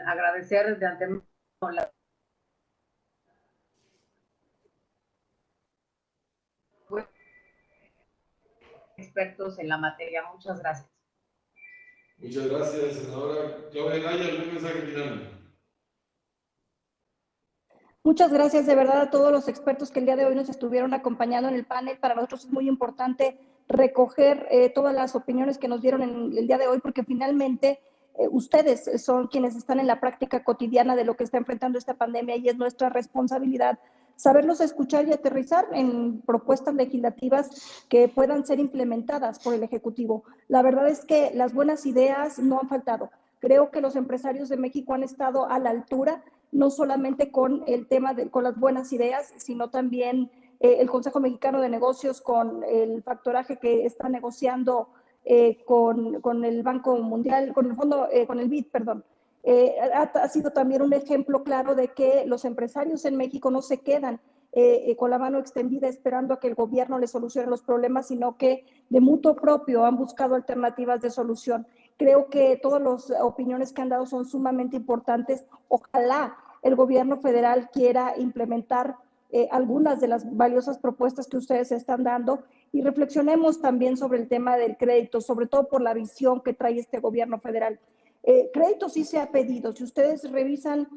agradecer de antemano la expertos en la materia. Muchas gracias. Muchas gracias, senadora. Claudia Naya, ¿algún mensaje final? Muchas gracias de verdad a todos los expertos que el día de hoy nos estuvieron acompañando en el panel. Para nosotros es muy importante recoger todas las opiniones que nos dieron en el día de hoy, porque finalmente ustedes son quienes están en la práctica cotidiana de lo que está enfrentando esta pandemia y es nuestra responsabilidad saberlos escuchar y aterrizar en propuestas legislativas que puedan ser implementadas por el Ejecutivo. La verdad es que las buenas ideas no han faltado. Creo que los empresarios de México han estado a la altura, no solamente con el tema con las buenas ideas, sino también el Consejo Mexicano de Negocios con el factoraje que está negociando con el Banco Mundial, con el fondo, con el BID, perdón. Ha sido también un ejemplo claro de que los empresarios en México no se quedan con la mano extendida esperando a que el gobierno les solucione los problemas, sino que de mutuo propio han buscado alternativas de solución. Creo que todas las opiniones que han dado son sumamente importantes. Ojalá el gobierno federal quiera implementar algunas de las valiosas propuestas que ustedes están dando y reflexionemos también sobre el tema del crédito, sobre todo por la visión que trae este gobierno federal. Crédito sí se ha pedido. Si ustedes revisan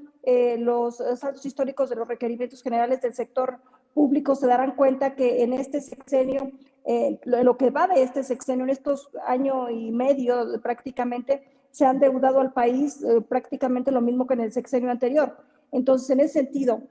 los saldos históricos de los requerimientos generales del sector público, se darán cuenta que en este sexenio, lo que va de este sexenio, en estos año y medio prácticamente, se han endeudado al país prácticamente lo mismo que en el sexenio anterior. Entonces, en ese sentido,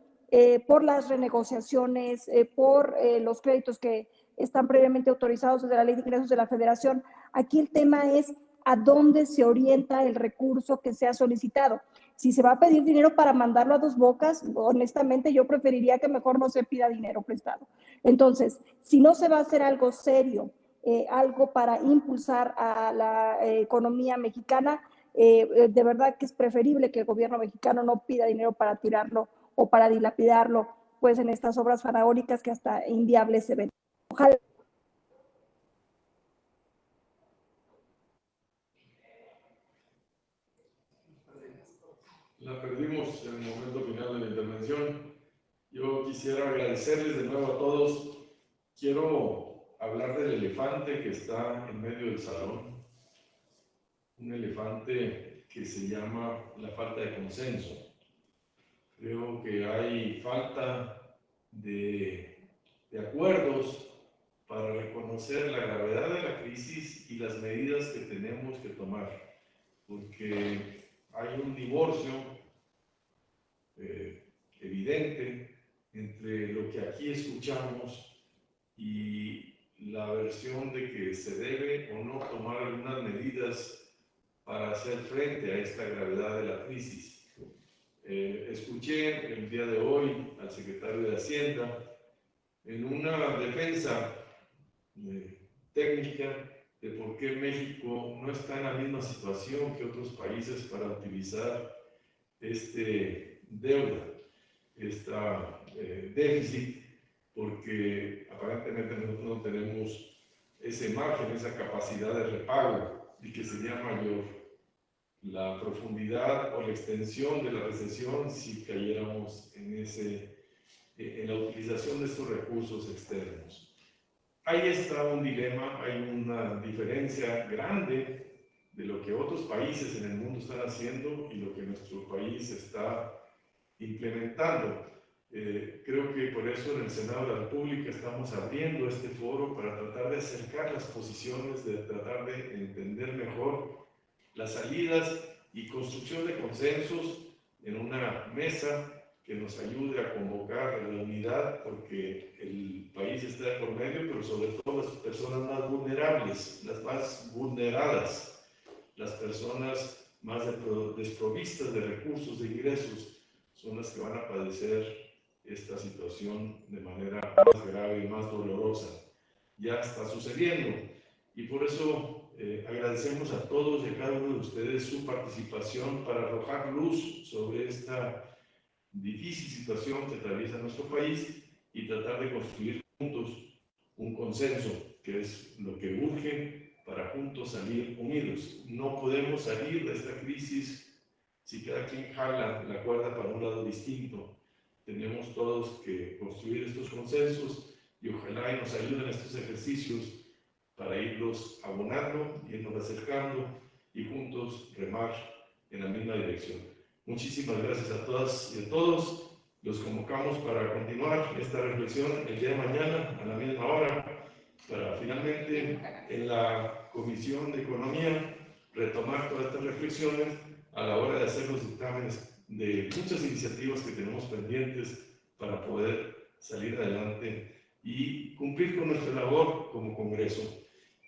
por las renegociaciones, por los créditos que están previamente autorizados desde la Ley de Ingresos de la Federación, aquí el tema es a dónde se orienta el recurso que se ha solicitado. Si se va a pedir dinero para mandarlo a Dos Bocas, honestamente yo preferiría que mejor no se pida dinero prestado. Entonces, si no se va a hacer algo serio, algo para impulsar a la economía mexicana, de verdad que es preferible que el gobierno mexicano no pida dinero para tirarlo o para dilapidarlo, pues en estas obras faraónicas que hasta inviables se ven. Ojalá. La perdimos en el momento final de la intervención. Yo quisiera agradecerles de nuevo a todos. Quiero hablar del elefante que está en medio del salón. Un elefante que se llama la falta de consenso. Creo que hay falta de acuerdos para reconocer la gravedad de la crisis y las medidas que tenemos que tomar. Porque hay un divorcio evidente entre lo que aquí escuchamos y la versión de que se debe o no tomar algunas medidas para hacer frente a esta gravedad de la crisis. Escuché el día de hoy al secretario de Hacienda en una defensa técnica de por qué México no está en la misma situación que otros países para utilizar deuda, déficit, porque aparentemente nosotros no tenemos ese margen, esa capacidad de repago y que sería mayor la profundidad o la extensión de la recesión si cayéramos en la utilización de estos recursos externos. Ahí está un dilema, hay una diferencia grande de lo que otros países en el mundo están haciendo y lo que nuestro país está implementando. Creo que por eso en el Senado de la República estamos abriendo este foro para tratar de acercar las posiciones, de tratar de entender mejor las salidas y construcción de consensos en una mesa que nos ayude a convocar a la unidad, porque el país está de por medio, pero sobre todo las personas más vulnerables, las más vulneradas, las personas más desprovistas de recursos, de ingresos, son las que van a padecer esta situación de manera más grave y más dolorosa. Ya está sucediendo y por eso agradecemos a todos y a cada uno de ustedes su participación para arrojar luz sobre esta difícil situación que atraviesa nuestro país y tratar de construir juntos un consenso, que es lo que urge para juntos salir unidos. No podemos salir de esta crisis si cada quien jala la cuerda para un lado distinto. Tenemos todos que construir estos consensos y ojalá y nos ayuden estos ejercicios para irlos abonando, irnos acercando y juntos remar en la misma dirección. Muchísimas gracias a todas y a todos. Los convocamos para continuar esta reflexión el día de mañana a la misma hora, para finalmente en la Comisión de Economía retomar todas estas reflexiones a la hora de hacer los dictámenes de muchas iniciativas que tenemos pendientes para poder salir adelante y cumplir con nuestra labor como Congreso.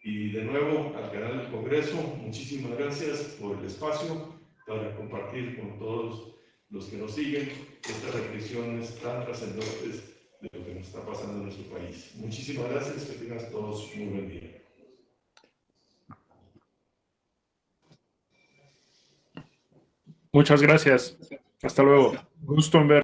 Y de nuevo, al canal del Congreso, muchísimas gracias por el espacio para compartir con todos los que nos siguen estas reflexiones tan trascendentes de lo que nos está pasando en nuestro país. Muchísimas gracias, que tengan todos muy buen día. Muchas gracias. Hasta luego. Gusto en ver.